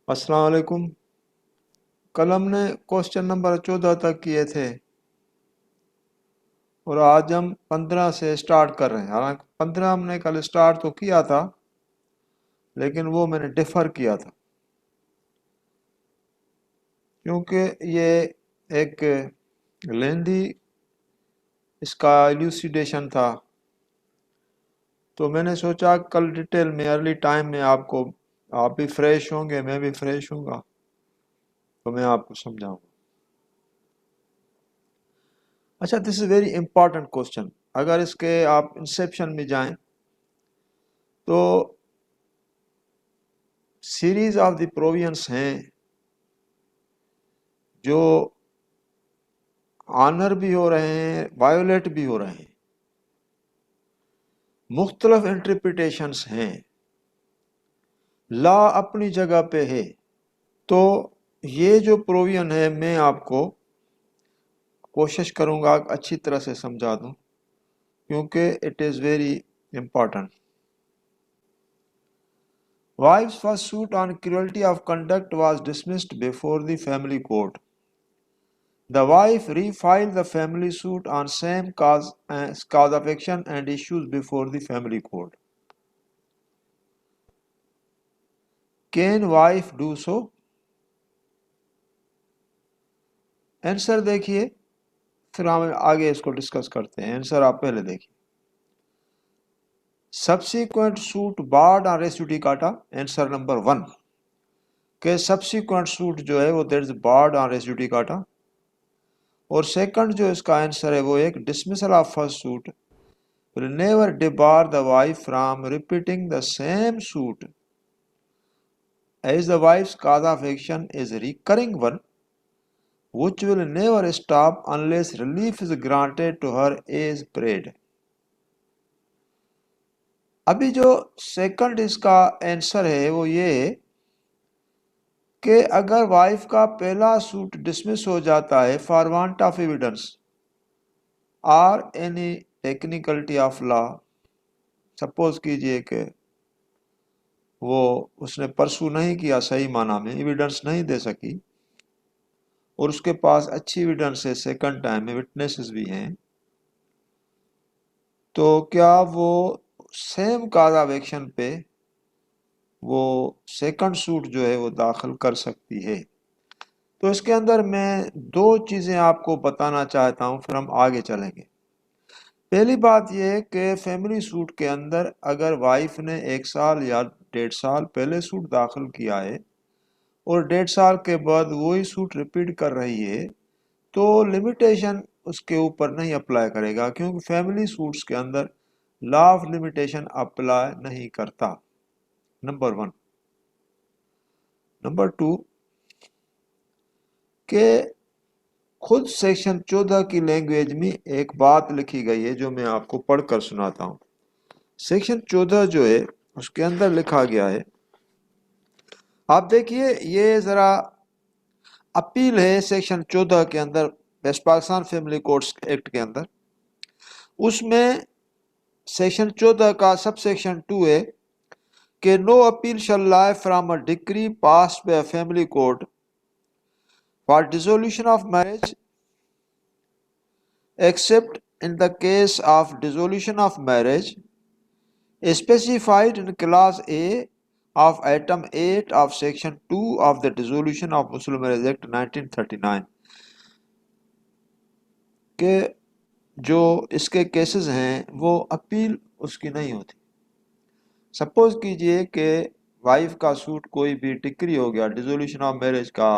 السلام علیکم۔ کل ہم نے کوشچن نمبر 14 تک کیے تھے اور آج ہم 15 سے سٹارٹ کر رہے ہیں۔ حالانکہ 15 ہم نے کل سٹارٹ تو کیا تھا لیکن وہ میں نے ڈیفر کیا تھا کیونکہ یہ ایک لیندی اس کا ایلوسیڈیشن تھا، تو میں نے سوچا کل ڈیٹیل میں ارلی ٹائم میں آپ بھی فریش ہوں گے، میں بھی فریش ہوں گا، تو میں آپ کو سمجھاؤں گا۔ اچھا، دس از ویری امپورٹنٹ کوشچن۔ اگر اس کے آپ انسیپشن میں جائیں تو سیریز آف دی پرووینس ہیں جو آنر بھی ہو رہے ہیں، وائیولیٹ بھی ہو رہے ہیں، مختلف انٹرپریٹیشنز ہیں، لا اپنی جگہ پہ ہے۔ تو یہ جو پرووین ہے میں آپ کو کوشش کروں گا اچھی طرح سے سمجھا دوں کیونکہ it is very important. Wife's first suit on cruelty of conduct was dismissed before the family court. The wife refiled the family suit on same cause of action and issues before the family court. Can wife do so? Answer دیکھیے، پھر ہم آگے اس کو discuss کرتے ہیں۔ Answer آپ پہلے دیکھیے۔ Subsequent suit barred on res judicata, answer number 1 کہ سبسیکوینٹ سوٹ جو ہے وہ that is barred on res judicata, اور سیکنڈ جو اس کا آنسر ہے وہ ایک dismissal of first suit will never debar the wife from repeating the same suit as the wife's cause of action is a recurring one which will never stop unless relief is granted to her as prayed. ابھی جو second اس کا answer ہے وہ یہ ہے کہ اگر wife کا پہلا سوٹ ڈسمس ہو جاتا ہے فار وانٹ آف ایویڈنس اور any technicality of law, suppose کیجئے کہ وہ اس نے پرسو نہیں کیا، صحیح معنی میں ایویڈنس نہیں دے سکی، اور اس کے پاس اچھی ایویڈنس ہے، سیکنڈ ٹائم میں وٹنسز بھی ہیں، تو کیا وہ سیم کاز آف ایکشن پہ وہ سیکنڈ سوٹ جو ہے وہ داخل کر سکتی ہے؟ تو اس کے اندر میں دو چیزیں آپ کو بتانا چاہتا ہوں، پھر ہم آگے چلیں گے۔ پہلی بات یہ ہے کہ فیملی سوٹ کے اندر اگر وائف نے 1 سال یا 1.5 سال پہلے سوٹ داخل کیا ہے اور 1.5 سال کے بعد وہی سوٹ ریپیٹ کر رہی ہے تو لمیٹیشن اس کے اوپر نہیں اپلائی کرے گا، کیونکہ فیملی سوٹس کے اندر لا آف لمیٹیشن اپلائی نہیں کرتا، نمبر 1۔ نمبر 2 کہ خود سیکشن 14 کی لینگویج میں ایک بات لکھی گئی ہے جو میں آپ کو پڑھ کر سناتا ہوں۔ سیکشن 14 جو ہے اس کے اندر لکھا گیا ہے، آپ دیکھیے، یہ ذرا اپیل ہے سیکشن 14 کے اندر West Pakistan family courts act کے اندر۔ اس میں سیکشن 14 کا سب سیکشن 2 ہے کہ نو appeal shall lie from a decree passed by family code for dissolution of marriage except in the case of dissolution of marriage specified in clause A of item 8 of section 2 of the Dissolution of Muslim Marriage Act 1939 کہ جو اس کے cases ہیں وہ appeal اس کی نہیں ہوتی۔ Suppose کیجئے کہ وائف کا سوٹ کوئی بھی ڈکری ہو گیا ڈیزولوشن آف میرج کا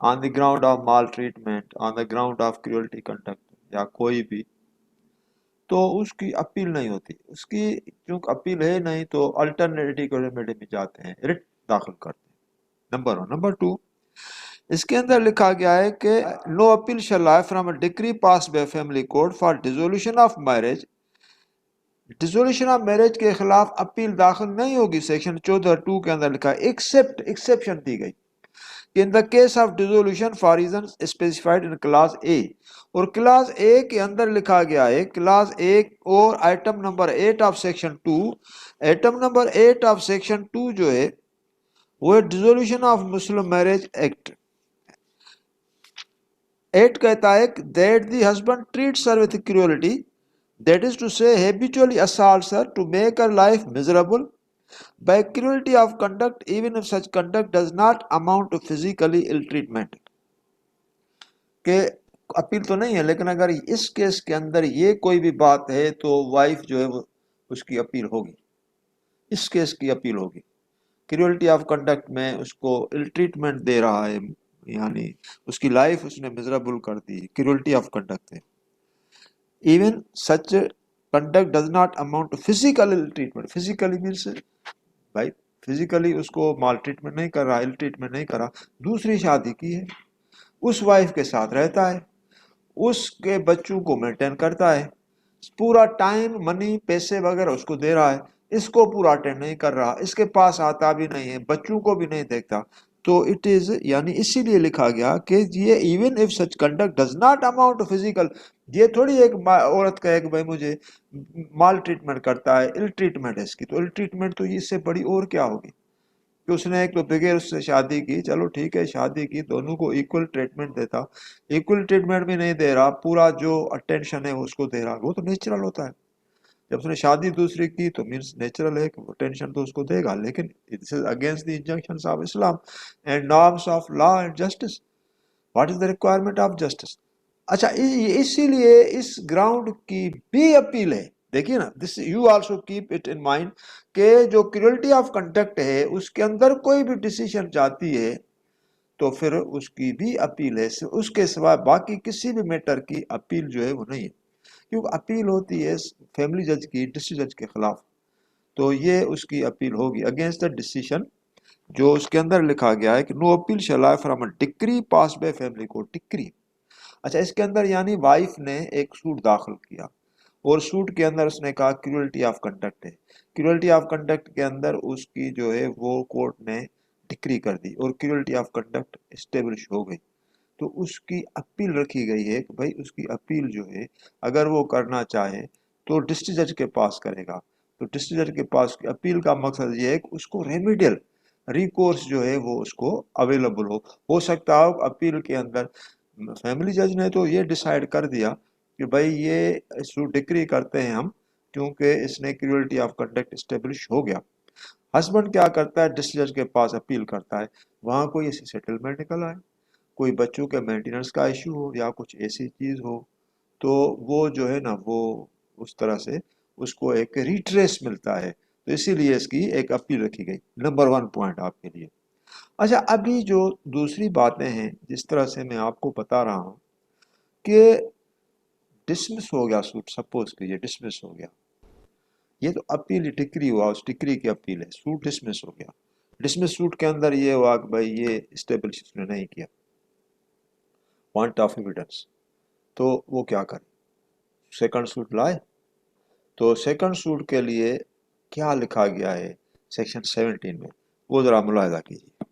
on the ground of maltreatment, on the ground of cruelty conduct یا کوئی بھی، تو اس کی اپیل نہیں ہوتی۔ اس کی چونکہ اپیل ہے نہیں تو الٹرنیٹیو ریمیڈی میں جاتے ہیں، رٹ داخل کرتے ہیں، نمبر 1۔ نمبر 2 اس کے اندر لکھا گیا ہے کہ نو appeal shall lie from a decree pass by family court for dissolution of marriage, dissolution of marriage کے خلاف اپیل داخل نہیں ہوگی، سیکشن 14(2) کے اندر لکھا ہے، ایکسیپشن دی گئی in the case of dissolution for reasons specified in clause A، اور clause A کے اندر لکھا گیا ہے، clause A اور item number 8 of section 2، item number 8 of section 2 جو ہے وہ dissolution of Muslim marriage act 8 کہتا ہے that the husband treats her with cruelty, that is to say habitually assaults her to make her life miserable by cruelty of conduct, even if such conduct does not amount to physically ill treatment. کہ appeal تو نہیں ہے، لیکن اگر اس case کے اندر یہ کوئی بھی بات ہے تو وائف جو ہے وہ اس کی اپیل ہوگی، اس کیس کی اپیل ہوگی. کریولٹی آف کنڈکٹ میں اس کو ال ٹریٹمنٹ دے رہا ہے، یعنی اس کی لائف اس نے مزربل کر دی، کریولٹی آف کنڈکٹ ہے. Even such conduct does not amount to physical ill treatment. Physically means بھائی فزیکلی اس کو مال ٹریٹمنٹ نہیں کر رہا، ال ٹریٹمنٹ نہیں کر رہا، دوسری شادی کی ہے، اس وائف کے ساتھ رہتا ہے، اس کے بچوں کو مینٹین کرتا ہے، پورا ٹائم منی پیسے وغیرہ اس کو دے رہا ہے، اس کو پورا اٹینڈ نہیں کر رہا، اس کے پاس آتا بھی نہیں ہے، بچوں کو بھی نہیں دیکھتا. تو اٹ از یعنی اسی لیے لکھا گیا کہ یہ even if such conduct does not amount to physical. یہ تھوڑی ایک عورت کہے کہ بھائی مجھے مال ٹریٹمنٹ کرتا ہے، ال ٹریٹمنٹ ہے اس کی، تو ال ٹریٹمنٹ تو اس سے بڑی اور کیا ہوگی کہ اس نے ایک تو بغیر اس سے شادی کی، چلو ٹھیک ہے شادی کی، دونوں کو ایکول ٹریٹمنٹ دیتا، ایکول ٹریٹمنٹ بھی نہیں دے رہا، پورا جو اٹینشن ہے اس کو دے رہا، وہ تو نیچرل ہوتا ہے. جب اس نے شادی دوسری کی تو مینس نیچرل ہے کہ وہ ٹینشن تو اس کو دے گا، لیکن this is against the injunctions of Islam and norms of law and justice. What is the requirement of justice? اچھا اسی لیے اس گراؤنڈ کی بھی اپیل ہے. دیکھیے نا، دس you also keep it in mind کہ جو کریولٹی آف کنڈکٹ ہے اس کے اندر کوئی بھی ڈیسیشن جاتی ہے تو پھر اس کی بھی اپیل ہے، اس کے سوا باقی کسی بھی میٹر کی اپیل جو ہے وہ نہیں ہے، کیونکہ اپیل ہوتی ہے فیملی جج کی ڈسٹرکٹ جج کے خلاف. تو یہ اس کی اپیل ہوگی اگینسٹ دا ڈیسیشن جو اس کے اندر لکھا گیا ہے کہ نو اپیل شیل لائی from a decree pass by family court. ڈکری، اچھا اس کے اندر یعنی وائف نے ایک سوٹ داخل کیا اور سوٹ کے اندر اس نے کہا کریولٹی آف کنڈکٹ ہے. کریولٹی آف کنڈکٹ کے اندر اس کی جو ہے وہ کورٹ نے ڈکری کر دی اور کریولٹی آف کنڈکٹ اسٹیبلش ہو گئی. تو اس کی اپیل رکھی گئی ہے کہ بھائی اس کی اپیل جو ہے اگر وہ کرنا چاہے تو ڈسٹرکٹ جج کے پاس کرے گا. تو ڈسٹرکٹ جج کے پاس اپیل کا مقصد یہ ہے کہ اس کو ریمیڈیل ریکورس جو ہے وہ اس کو اویلیبل ہو سکتا ہو. اپیل کے اندر فیملی جج نے تو یہ ڈیسائیڈ کر دیا کہ بھائی یہ سوٹ ڈکری کرتے ہیں ہم کیونکہ اس نے کریولٹی آف کنڈکٹ اسٹیبلش ہو گیا. ہسبینڈ کیا کرتا ہے، ڈسٹرکٹ جج کے پاس اپیل کرتا ہے، وہاں کوئی ایسی سیٹلمنٹ نکل آئے، کوئی بچوں کے مینٹیننس کا ایشو ہو یا کچھ ایسی چیز ہو تو وہ جو ہے نا وہ اس طرح سے اس کو ایک ریٹریس ملتا ہے. تو اسی لیے اس کی ایک اپیل رکھی گئی. نمبر 1 پوائنٹ آپ کے لیے. اچھا ابھی جو دوسری باتیں ہیں جس طرح سے میں آپ کو بتا رہا ہوں کہ ڈسمس ہو گیا سوٹ، سپوز کہ یہ ڈسمس ہو گیا، یہ تو اپیل ڈکری ہوا، اس ڈکری کی اپیل ہے، سوٹ ڈسمس ہو گیا. ڈسمس سوٹ کے اندر یہ ہوا کہ بھائی یہ اسٹیبلش اس نے نہیں کیا پوائنٹ آف ایویڈنس، تو وہ کیا کرے، سیکنڈ سوٹ لائے. تو سیکنڈ سوٹ کے لیے کیا لکھا گیا ہے سیکشن 17 میں، وہ ذرا ملاحظہ کیجیے.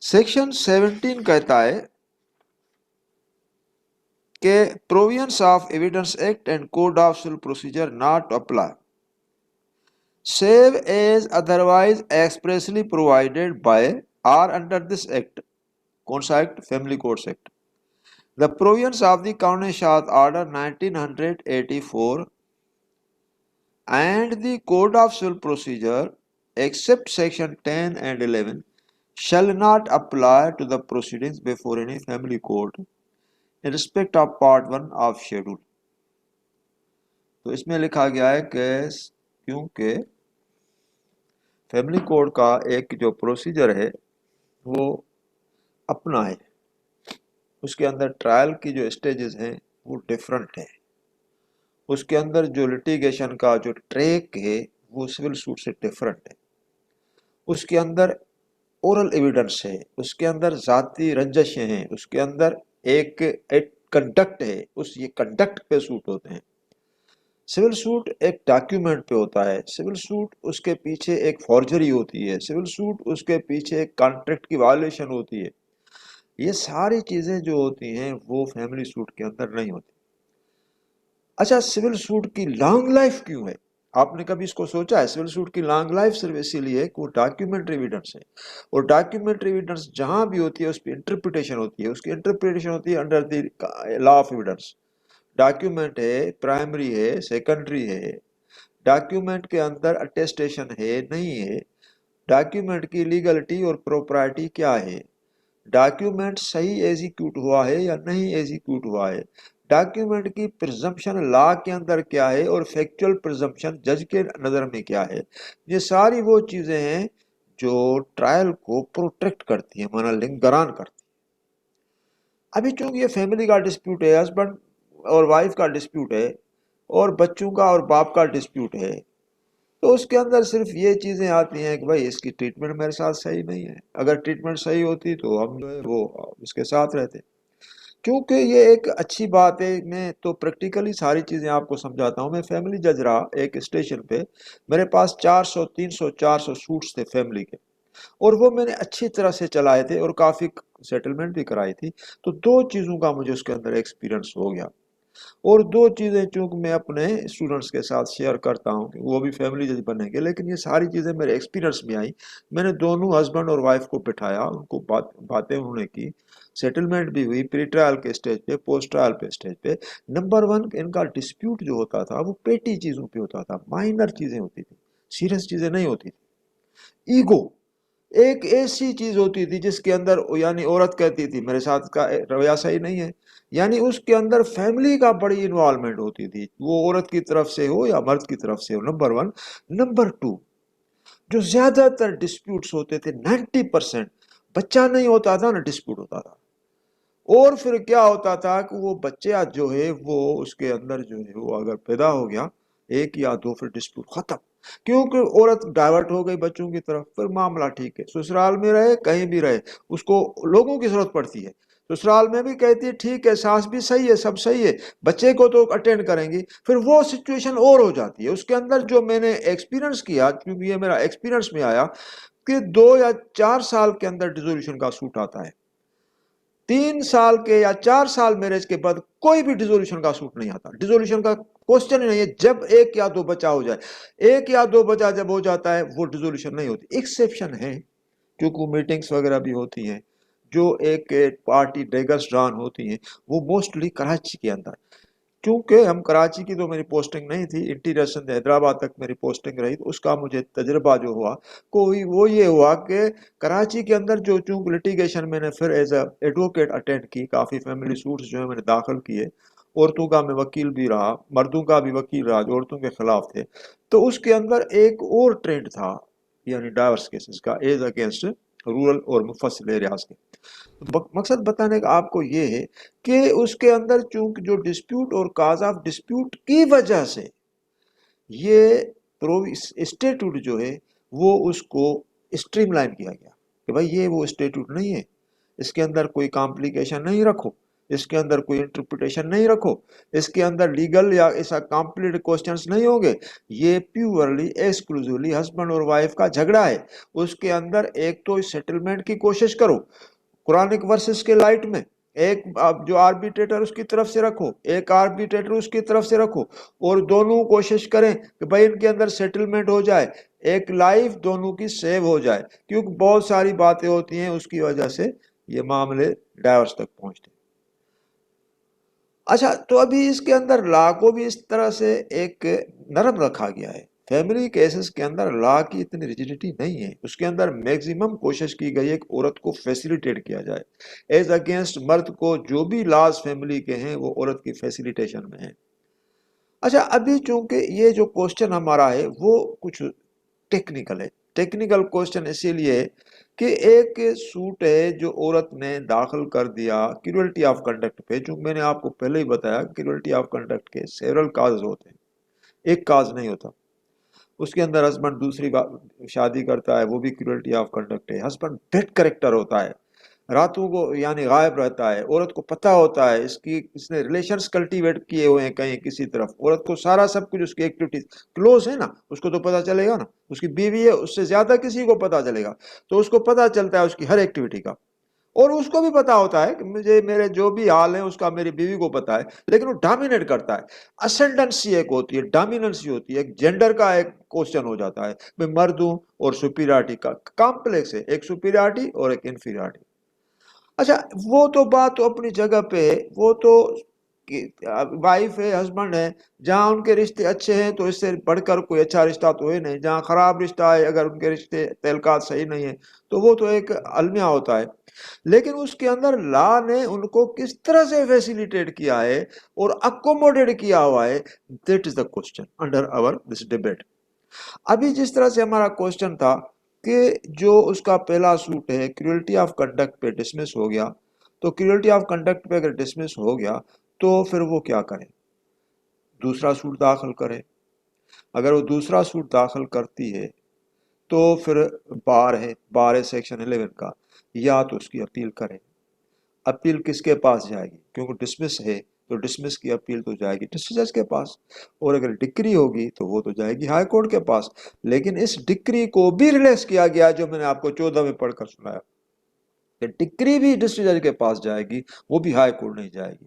سیکشن 17 کہتا ہے کہ provisions of evidence act and code of civil procedure not apply save as otherwise expressly provided by or under this act. کون سا act? Family courts act. The provisions of the County Shad Order 1984 and the Code of Civil Procedure except section 10 and 11 shall not apply to the proceedings before any family court in respect of part 1 of schedule. تو اس میں لکھا گیا ہے کہ کیونکہ family code کا ایک جو پروسیجر ہے وہ اپنا ہے، اس کے اندر ٹرائل کی جو اسٹیجز ہیں وہ ڈیفرنٹ ہیں، اس کے اندر جو لٹیگیشن کا جو ٹریک ہے وہ سول سوٹ سے ڈیفرنٹ ہے، اس کے اندر اورل ایویڈنس ہے، اس کے اندر ذاتی رنجشیں ہیں، اس کے اندر ایک کنڈکٹ ہے، یہ کنڈکٹ پہ سوٹ ہوتے ہیں. سول سوٹ ایک ڈاکیومنٹ پہ ہوتا ہے، سول سوٹ اس کے پیچھے ایک فورجری ہوتی ہے، سول سوٹ اس کے پیچھے ایک کانٹریکٹ کی وائلیشن ہوتی ہے. یہ ساری چیزیں جو ہوتی ہیں وہ فیملی سوٹ کے اندر نہیں ہوتی. اچھا سول سوٹ کی لانگ لائف کیوں ہے؟ آپ نے کبھی اس کو سوچا ہے؟ سول سوٹ کی لانگ لائف صرف اسی لیے کہ وہ ڈاکیومنٹ ایویڈنس ہے، اور ڈاکیومنٹ ایویڈنس جہاں بھی ہوتی ہے اس پہ انٹرپریٹیشن ہوتی ہے، اس کی انٹرپریٹیشن ہوتی ہے under the law of evidence. Document ہے، پرائمری ہے، سیکنڈری ہے، ڈاکیومنٹ کے اندر اٹیسٹیشن ہے نہیں ہے، ڈاکیومنٹ کی لیگلٹی اور پروپرائٹی کیا ہے، ڈاکیومنٹ صحیح ایزیکیوٹ ہوا ہے یا نہیں ایزیکیوٹ ہوا ہے، ڈاکیومنٹ کی پرزمپشن لا کے اندر کیا ہے اور فیکچول پرزمپشن جج کے نظر میں کیا ہے۔ یہ ساری وہ چیزیں ہیں جو ٹرائل کو پروٹیکٹ کرتی ہیں، مانا لنگران کرتی ہیں۔ ابھی چونکہ یہ فیملی کا ڈسپیوٹ ہے، ہسبینڈ اور وائف کا ڈسپیوٹ ہے، اور بچوں کا اور باپ کا ڈسپیوٹ ہے، تو اس کے اندر صرف یہ چیزیں آتی ہیں کہ بھائی اس کی ٹریٹمنٹ میرے ساتھ صحیح نہیں ہے، اگر ٹریٹمنٹ صحیح ہوتی تو ہم جو ہے وہ اس کے ساتھ رہتے۔ کیونکہ یہ ایک اچھی بات ہے، میں تو پریکٹیکلی ساری چیزیں آپ کو سمجھاتا ہوں۔ میں فیملی جج رہا ایک اسٹیشن پہ، میرے پاس 400 سوٹس تھے فیملی کے، اور وہ میں نے اچھی طرح سے چلائے تھے اور کافی سیٹلمنٹ بھی کرائی تھی۔ تو دو چیزوں کا مجھے اس کے اندر ایکسپیرنس ہو گیا، اور دو چیزیں چونکہ میں اپنے اسٹوڈنٹس کے ساتھ شیئر کرتا ہوں کہ وہ بھی فیملی جج بنیں گے، لیکن یہ ساری چیزیں میرے ایکسپیرنس میں آئیں۔ میں نے دونوں ہسبینڈ اور وائف کو بٹھایا، ان کو باتیں انہوں نے کی، سیٹلمنٹ بھی ہوئی، پری ٹرائل کے اسٹیج پہ، پوسٹ ٹرائل پہ اسٹیج پہ۔ نمبر ون، ان کا ڈسپیوٹ جو ہوتا تھا وہ پیٹی چیزوں پہ ہوتا تھا، مائنر چیزیں ہوتی تھی، سیریس چیزیں نہیں ہوتی تھی۔ ایگو ایک ایسی چیز ہوتی تھی جس کے اندر یعنی عورت کہتی تھی میرے ساتھ کا رویہ صحیح نہیں ہے، یعنی اس کے اندر فیملی کا بڑی انوالومنٹ ہوتی تھی، وہ عورت کی طرف سے ہو یا مرد کی طرف سے ہو، نمبر ون۔ نمبر ٹو، جو زیادہ تر ڈسپیوٹس ہوتے تھے 90% بچہ نہیں ہوتا تھا نہ ڈسپیوٹ ہوتا تھا، اور پھر کیا ہوتا تھا کہ وہ بچہ جو ہے وہ اس کے اندر جو ہے وہ اگر پیدا ہو گیا ایک یا دو، پھر ڈسپیوٹ ختم، کیونکہ عورت ڈائیورٹ ہو گئی بچوں کی طرف، پھر معاملہ ٹھیک ہے، سسرال میں رہے کہیں بھی رہے اس کو لوگوں کی ضرورت پڑتی ہے، سسرال میں بھی کہتی ہے ٹھیک ہے ساس بھی صحیح ہے، سب صحیح ہے، بچے کو تو اٹینڈ کریں گی، پھر وہ سچویشن اور ہو جاتی ہے۔ اس کے اندر جو میں نے ایکسپیرنس کیا، کیونکہ یہ میرا ایکسپیرنس میں آیا کہ 2 یا 4 سال کے اندر ڈیزولوشن کا سوٹ آتا ہے، 3 سال کے یا 4 سال میرج کے بعد کوئی بھی ڈیزولوشن کا سوٹ نہیں آتا، ڈیزولوشن کا کوسچن ہی نہیں ہے۔ جب ایک یا دو بچہ ہو جائے، ایک یا دو بچہ جب ہو جاتا ہے وہ ڈیزولوشن نہیں ہوتی، ایکسیپشن ہے، کیونکہ میٹنگز وغیرہ بھی ہوتی ہیں، جو ایک پارٹی ڈیگرس ڈان ہوتی ہیں، وہ موسٹلی کراچی کے اندر، کیونکہ ہم کراچی کی تو میری پوسٹنگ نہیں تھی، انٹیریئر سندھ حیدرآباد تک میری پوسٹنگ رہی، تو اس کا مجھے تجربہ جو ہوا کوئی وہ یہ ہوا کہ کراچی کے اندر جو چونکہ لٹیگیشن میں نے پھر ایز اے ایڈوکیٹ اٹینڈ کی، کافی فیملی سوٹس جو ہیں میں نے داخل کیے، عورتوں کا میں وکیل بھی رہا، مردوں کا بھی وکیل رہا جو عورتوں کے خلاف تھے، تو اس کے اندر ایک اور ٹرینڈ تھا، یعنی ڈائیورس کیسز کا ایز اگینسٹ رورل اور مفصل ایریاز کے۔ مقصد بتانے کا آپ کو یہ ہے کہ اس کے اندر چونکہ جو ڈسپیوٹ اور کاز آف ڈسپیوٹ کی وجہ سے یہ اسٹیٹوٹ جو ہے وہ اس کو اسٹریم لائن کیا گیا کہ بھائی یہ وہ اسٹیٹوٹ نہیں ہے، اس کے اندر کوئی کمپلیکیشن نہیں رکھو، اس کے اندر کوئی انٹرپریٹیشن نہیں رکھو، اس کے اندر لیگل یا ایسا کمپلیٹ کوسچنز نہیں ہوں گے، یہ پیورلی ایکسکلوزیولی ہسبینڈ اور وائف کا جھگڑا ہے۔ اس کے اندر ایک تو سیٹلمنٹ کی کوشش کرو قرآنک ورسز کے لائٹ میں، ایک جو آربیٹریٹر اس کی طرف سے رکھو، ایک آربیٹریٹر اس کی طرف سے رکھو، اور دونوں کوشش کریں کہ بھائی ان کے اندر سیٹلمنٹ ہو جائے، ایک لائف دونوں کی سیو ہو جائے، کیونکہ بہت ساری باتیں ہوتی ہیں اس کی وجہ سے یہ معاملے ڈائیورس تک پہنچتے ہیں۔ اچھا، تو ابھی اس کے اندر لا کو بھی اس طرح سے ایک نرم رکھا گیا ہے، فیملی کیسز کے اندر لا کی اتنی ریجیڈیٹی نہیں ہے، اس کے اندر میکسیمم کوشش کی گئی ہے کہ عورت کو فیسیلیٹیٹ کیا جائے، ایز اگینسٹ مرد کو جو بھی لاز فیملی کے ہیں وہ عورت کی فیسیلیٹیشن میں ہیں۔ اچھا، ابھی چونکہ یہ جو کوسچن ہمارا ہے وہ کچھ ٹیکنیکل ہے، ٹیکنیکل کوسچن اسی لیے ہے کہ ایک سوٹ ہے جو عورت نے داخل کر دیا کریولٹی آف کنڈکٹ پہ، چونکہ میں نے آپ کو پہلے ہی بتایا کریولٹی آف کنڈکٹ کے سیورل کاز ہوتے ہیں، ایک کاز نہیں ہوتا۔ اس کے اندر ہسبینڈ دوسری شادی کرتا ہے، وہ بھی کریولٹی آف کنڈکٹ ہے، ہسبینڈ بیڈ کریکٹر ہوتا ہے، راتوں کو یعنی غائب رہتا ہے، عورت کو پتہ ہوتا ہے اس نے ریلیشنز کلٹیویٹ کیے ہوئے ہیں کہیں کسی طرف، عورت کو سارا سب کچھ اس کی ایکٹیویٹیز کلوز ہے نا، اس کو تو پتہ چلے گا نا، اس کی بیوی ہے اس سے زیادہ کسی کو پتہ چلے گا، تو اس کو پتہ چلتا ہے اس کی ہر ایکٹیویٹی کا، اور اس کو بھی پتا ہوتا ہے کہ مجھے میرے جو بھی حال ہے اس کا میری بیوی کو پتا ہے، لیکن وہ ڈومینیٹ کرتا ہے. اسینڈنسی ایک ہوتی ہے، ڈومیننسی ہوتی ہے، ایک جینڈر کا ایک کوشچن ہو جاتا ہے. میں مرد ہوں اور سپیریارٹی کا کمپلیکس ہے، ایک سپیریارٹی اور ایک انفیریارٹی. اچھا وہ تو بات تو اپنی جگہ پہ ہے، وہ تو وائف ہے، ہسبینڈ ہے، جہاں ان کے رشتے اچھے ہیں تو اس سے بڑھ کر کوئی اچھا رشتہ تو ہے نہیں. جہاں خراب رشتہ ہے، اگر ان کے رشتے تعلقات صحیح نہیں ہیں تو وہ تو ایک المیہ ہوتا ہے. لیکن اس کے اندر لا نے ان کو کس طرح سے فیسیلیٹیٹ کیا ہے اور اکوموڈیٹ کیا ہوا ہے، that is the question under our this debate. ابھی جس طرح سے ہمارا کوسچن تھا کہ جو اس کا پہلا سوٹ ہے کریولٹی آف کنڈکٹ پہ ڈسمس ہو گیا، تو کریولٹی آف کنڈکٹ پہ اگر ڈسمس ہو گیا تو پھر وہ کیا کرے؟ دوسرا سوٹ داخل کرے. اگر وہ دوسرا سوٹ داخل کرتی ہے تو پھر بار ہے سیکشن 11 کا، یا تو اس کی اپیل کرے. اپیل کس کے پاس جائے گی؟ کیونکہ ڈسمس ہے تو ڈسمس کی اپیل تو جائے گی ڈسٹرکٹ جج کے پاس، اور اگر ڈکری ہوگی تو وہ تو جائے گی ہائی کورٹ کے پاس. لیکن اس ڈکری کو بھی ریلیکس کیا گیا جو میں نے آپ کو 14 میں پڑھ کر سنایا، کہ ڈکری بھی ڈسٹرکٹ جج کے پاس جائے گی، وہ بھی ہائی کورٹ نہیں جائے گی.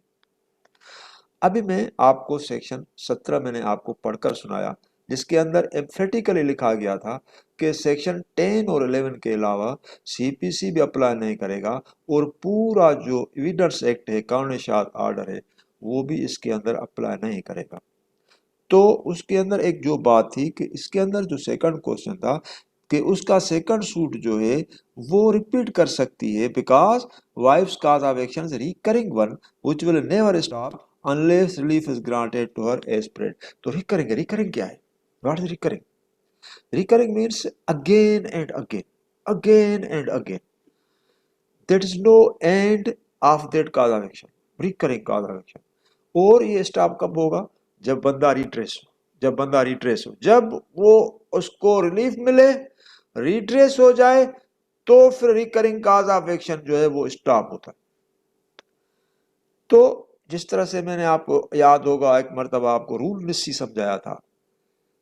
ابھی میں آپ کو سیکشن 17 میں نے آپ کو پڑھ کر سنایا، جس کے اندر ایمفیٹیکلی لکھا گیا تھا کہ سیکشن 10 اور 11 کے علاوہ سی پی سی بھی اپلائی نہیں کرے گا، اور پورا جو ایویڈنس ایکٹ ہے، قانون شاہد آرڈر ہے، وہ بھی اس کے اندر اپلائی نہیں کرے گا. تو اس کے اندر ایک جو بات تھی کہ اس کے اندر جو سیکنڈ کوشچن تھا کہ اس کا سیکنڈ سوٹ جو ہے وہ ریپیٹ کر سکتی ہے، because وائف's cause of action is a recurring one which will never stop unless relief is granted to her as spread. تو ریکرنگ کیا ہے؟ What is recurring? Recurring means again and again, again and again. There is no end of that cause of action, recurring cause of action. اور یہ stop کب ہوگا؟ جب بندہ retrace ہو. جب وہ اس کو ریلیف ملے، ریٹریس ہو جائے، تو پھر ریکرنگ کاز آف ایکشن جو ہے وہ اسٹاپ ہوتا ہے. تو جس طرح سے میں نے آپ کو یاد ہوگا ایک مرتبہ آپ کو رول نسی سمجھایا تھا،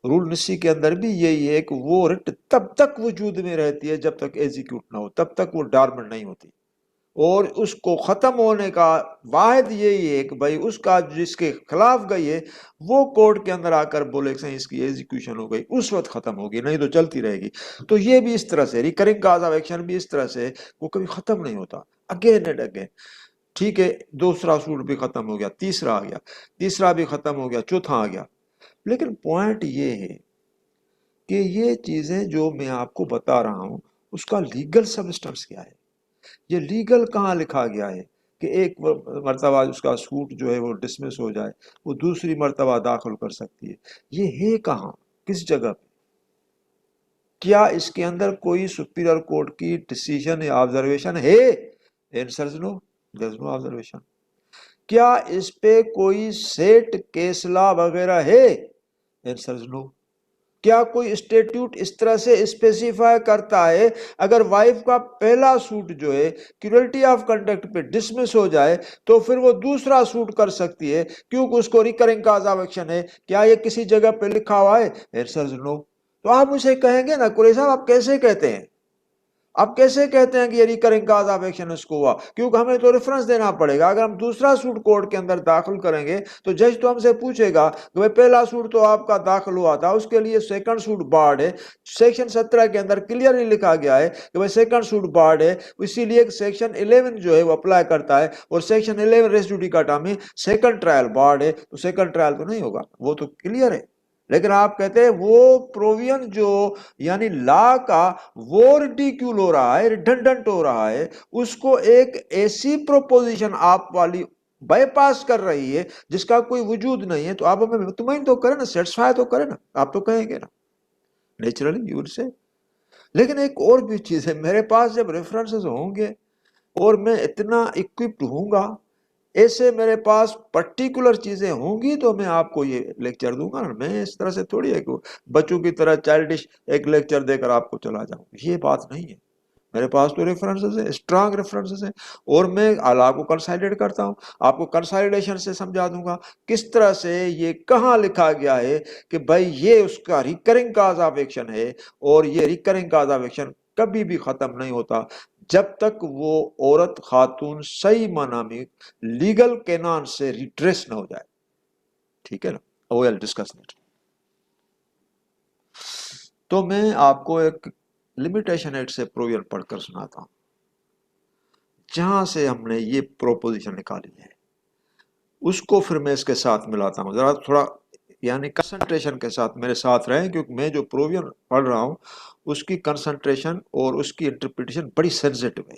رول نسی کے اندر بھی یہی ہے کہ وہ رٹ تب تک وجود میں رہتی ہے جب تک ایزیکیوٹ نہ ہو، تب تک وہ ڈارمنٹ نہیں ہوتی. اور اس کو ختم ہونے کا واحد یہی ہے کہ بھائی اس کا جس کے خلاف گئی ہے وہ کورٹ کے اندر آ کر بولے کہ اس کی ایگزیکیوشن ہو گئی، اس وقت ختم ہوگی، نہیں تو چلتی رہے گی. تو یہ بھی اس طرح سے ریکرنگ کاز آف ایکشن بھی اس طرح سے وہ کبھی ختم نہیں ہوتا، اگین اینڈ اگین. ٹھیک ہے، دوسرا سوٹ بھی ختم ہو گیا، تیسرا آ گیا، تیسرا بھی ختم ہو گیا، چوتھا آ گیا. لیکن پوائنٹ یہ ہے کہ یہ چیزیں جو میں آپ کو بتا رہا ہوں اس کا لیگل سبسٹنس کیا ہے؟ یہ لیگل کہاں لکھا گیا ہے کہ ایک مرتبہ اس کا سوٹ جو ہے وہ ڈسمس ہو جائے، وہ دوسری مرتبہ داخل کر سکتی ہے؟ یہ ہے کہاں، کس جگہ پہ؟ کیا اس کے اندر کوئی سپیریئر کورٹ کی ڈیسیژن یا آبزرویشن ہے؟ Answer is no, there is no observation. کیا اس پہ کوئی سیٹ کیس لا وغیرہ ہے؟ Answer is no. کیا کوئی اسٹیٹیوٹ اس طرح سے اسپیسیفائی کرتا ہے اگر وائف کا پہلا سوٹ جو ہے کریولٹی آف کنڈکٹ پہ ڈسمس ہو جائے تو پھر وہ دوسرا سوٹ کر سکتی ہے کیونکہ اس کو ریکرنگ کاز آف ایکشن ہے؟ کیا یہ کسی جگہ پہ لکھا ہوا ہے؟ آنسر از نو. تو آپ مجھے کہیں گے نا قریشی صاحب آپ کیسے کہتے ہیں، آپ کیسے کہتے ہیں کہ یہ ریکرنگ کاز آف ایکشن اس کو ہوا؟ کیونکہ ہمیں تو ریفرنس دینا پڑے گا. اگر ہم دوسرا سوٹ کورٹ کے اندر داخل کریں گے تو جج تو ہم سے پوچھے گا کہ پہلا سوٹ تو آپ کا داخل ہوا تھا، اس کے لیے سیکنڈ سوٹ بارڈ ہے. سیکشن 17 کے اندر کلیئرلی لکھا گیا ہے کہ سیکنڈ سوٹ بارڈ ہے، اسی لیے سیکشن 11 جو ہے وہ اپلائی کرتا ہے، اور سیکشن 11 ریس جوڈیکاٹا میں سیکنڈ ٹرائل بارڈ ہے، تو سیکنڈ ٹرائل تو نہیں ہوگا، وہ تو کلیئر ہے. لیکن آپ کہتے ہیں وہ پروویژن جو یعنی لا کا وہ ریڈیکیول ہو رہا ہے، ریڈنڈنٹ ہو رہا ہے، اس کو ایک ایسی پروپوزیشن آپ والی بائی پاس کر رہی ہے جس کا کوئی وجود نہیں ہے. تو آپ ہمیں مطمئن تو کریں نا، سیٹسفائی تو کریں نا. آپ تو کہیں گے نا نیچرلی یو ول سے. لیکن ایک اور بھی چیز ہے، میرے پاس جب ریفرنسز ہوں گے اور میں اتنا اکوپڈ ہوں گا، ایسے میرے پاس پرٹیکولر چیزیں ہوں گی تو میں آپ کو یہ لیکچر دوں گا نا. میں اس طرح سے تھوڑی ہے کہ بچوں کی طرح چائلڈش ایک لیکچر دے کر آپ کو چلا جاؤں، یہ بات نہیں ہے. میرے پاس تو ریفرنسز ہیں، اسٹرانگ ریفرنسز ہیں، اور میں اعلیٰ کو کنسائڈیٹ کرتا ہوں. آپ کو کنسائڈیشن سے سمجھا دوں گا کس طرح سے یہ کہاں لکھا گیا ہے کہ بھائی یہ اس کا ریکرنگ کاز آف ایکشن ہے، اور یہ ریکرنگ کاز آف ایکشن کبھی بھی ختم نہیں ہوتا جب تک وہ عورت خاتون صحیح معنی میں لیگل کینان سے ریٹریس نہ ہو جائے. ٹھیک ہے نا. We'll discuss net. تو میں آپ کو ایک لمیٹیشن ایکٹ سے پروویژن پڑھ کر سناتا ہوں جہاں سے ہم نے یہ پروپوزیشن نکالی ہے. اس کو پھر میں اس کے ساتھ ملاتا ہوں. ذرا تھوڑا یعنی کنسنٹریشن کے ساتھ میرے ساتھ رہیں کیونکہ میں جو پروویژن پڑھ رہا ہوں اس کی کنسنٹریشن اور اس کی انٹرپریٹیشن بڑی سینسیٹیو ہے.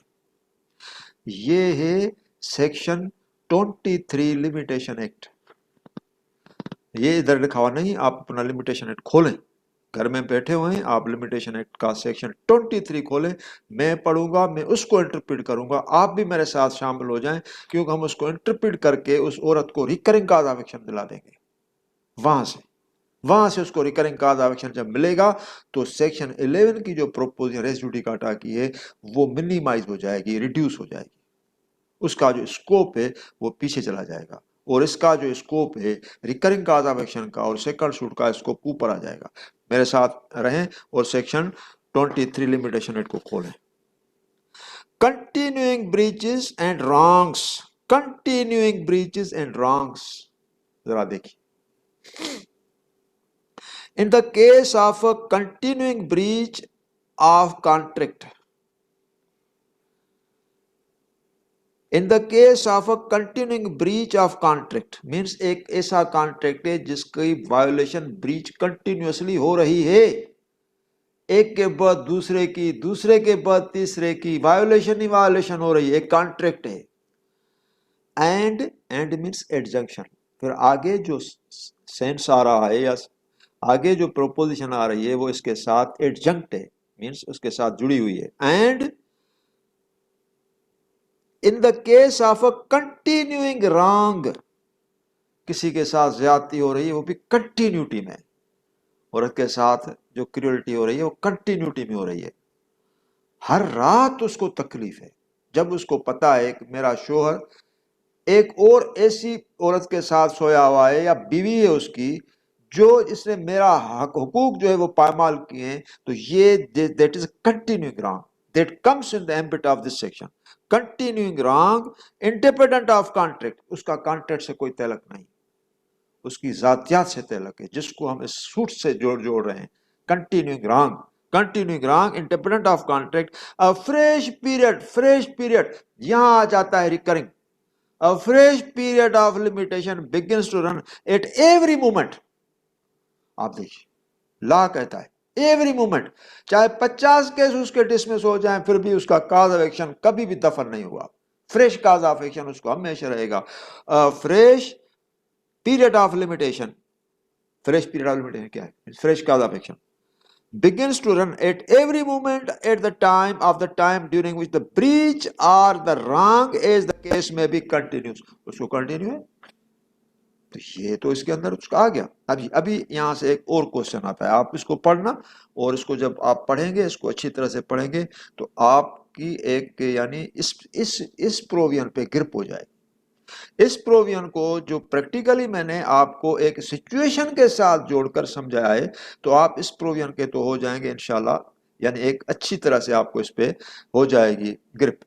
یہ ہے سیکشن 23 لمیٹیشن ایکٹ. یہ ادھر لکھا ہوا نہیں, آپ اپنا لمیٹیشن ایکٹ کھولیں, گھر میں بیٹھے ہوئے ہیں آپ لمیٹیشن ایکٹ کا سیکشن 23 کھولیں, میں پڑھوں گا, میں اس کو انٹرپریٹ کروں گا, آپ بھی میرے ساتھ شامل ہو جائیں کیونکہ ہم اس کو انٹرپریٹ کر کے اس عورت کو ریکرنگ کاز آف ایکشن دلا دیں گے. وہاں سے اس کو ریکرنگ کاز آف ایکشن جب ملے گا تو سیکشن 11 کی جو پروپوزیشن ریس جوڈیکاٹا کی ہے وہ منیمائز ہو جائے گی, ریڈیوس ہو جائے گی. اس کا جو اسکوپ ہے وہ پیچھے چلا جائے گا اور اس کا جو اسکوپ ہے ریکرنگ کاز آف ایکشن کا اور سیکنڈ سوٹ کا اسکوپ اوپر آ جائے گا. میرے ساتھ رہیں اور سیکشن 23 لمیٹیشن ایکٹ کو کھولیں. Continuing breaches and wrongs. Continuing breaches and wrongs ذرا دیکھیے. In the case of a continuing breach of contract, in the case of a continuing breach of contract means ایک ایسا کانٹریکٹ ہے جس کی violation breach continuously ہو رہی ہے, ایک کے بعد دوسرے کی, دوسرے کے بعد تیسرے کی, وائلیشن ہی وائلیشن ہو رہی ہے, ایک کانٹریکٹ ہے. And means adjunction. پھر آگے جو سینس آ رہا ہے یا آگے جو پروپوزیشن آ رہی ہے وہ اس کے ساتھ ایڈجنکٹ ہے, مینس اس کے ساتھ جڑی ہوئی ہے. And in the case of a continuing wrong, کسی کے ساتھ زیادتی ہو رہی ہے وہ بھی کنٹینیوٹی میں, عورت کے ساتھ جو کریولٹی ہو رہی ہے وہ کنٹینیوٹی میں ہو رہی ہے. ہر رات اس کو تکلیف ہے جب اس کو پتا ہے کہ میرا شوہر ایک اور ایسی عورت کے ساتھ سویا ہوا ہے یا بیوی ہے اس کی جو اس نے میرا حقوق جو ہے وہ پامال کیے ہیں, تو یہ that is continuing wrong that comes in the ambit of this section. Continuing wrong independent of contract, اس کا کانٹریکٹ سے کوئی تعلق نہیں, اس کی ذاتیات سے تعلق ہے جس کو ہم اس سوٹ سے جوڑ رہے ہیں. Continuing wrong, continuing wrong independent of contract. Fresh period یہاں آ جاتا ہے recurring. A fresh period of limitation begins to run at every moment. آپ دیکھیے لا کہتا ہے ایوری مومنٹ, چاہے 50 کیس اس کے ڈسمس ہو جائیں پھر بھی اس کا کاز آف ایکشن کبھی بھی دفن نہیں ہوا. فریش کاز آف ایکشن اس کو ہمیشہ رہے گا. Fresh period of limitation, fresh period of limitation کیا ہے؟ Fresh cause of action begins to run at every moment at the time during which the breach or the wrong as the case may be continuous. اس کو continue ہے تو یہ تو اس کے اندر اس کا آ گیا. ابھی یہاں سے ایک اور کوشچن آتا ہے, آپ اس کو پڑھنا اور اس کو جب آپ پڑھیں گے, اس کو اچھی طرح سے پڑھیں گے تو آپ کی ایک یعنی اس پروویژن پہ گرپ ہو جائے. اس پروویژن کو جو پریکٹیکلی میں نے آپ کو ایک سچویشن کے ساتھ جوڑ کر سمجھایا ہے تو آپ اس پروویژن کے تو ہو جائیں گے انشاءاللہ, یعنی ایک اچھی طرح سے آپ کو اس پہ ہو جائے گی گرپ.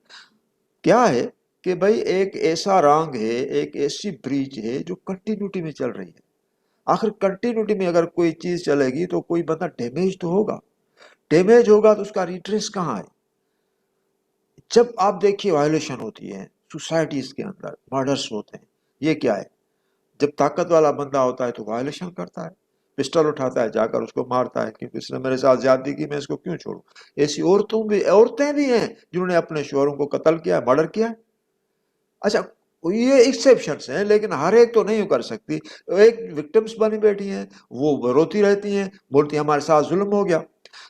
کیا ہے کہ بھائی ایک ایسا رانگ ہے, ایک ایسی بریچ ہے جو کنٹینیوٹی میں چل رہی ہے. آخر کنٹینیوٹی میں اگر کوئی چیز چلے گی تو کوئی بندہ ڈیمیج تو ہوگا, ڈیمیج ہوگا تو اس کا ریٹریس کہاں ہے؟ جب آپ دیکھیے وائلیشن ہوتی ہے سوسائٹیز کے اندر, مرڈرز ہوتے ہیں, یہ کیا ہے؟ جب طاقت والا بندہ ہوتا ہے تو وائلیشن کرتا ہے, پسٹل اٹھاتا ہے, جا کر اس کو مارتا ہے کیونکہ اس نے میرے ساتھ زیادتی کی, میں اس کو کیوں چھوڑوں. ایسی عورتیں بھی ہیں جنہوں نے اپنے شوہروں کو قتل کیا, مرڈر کیا. اچھا یہ ایکسیپشنس ہیں لیکن ہر ایک تو نہیں کر سکتی. ایک وکٹمس بنی بیٹھی ہیں, وہ روتی رہتی ہیں, بولتی ہیں ہمارے ساتھ ظلم ہو گیا.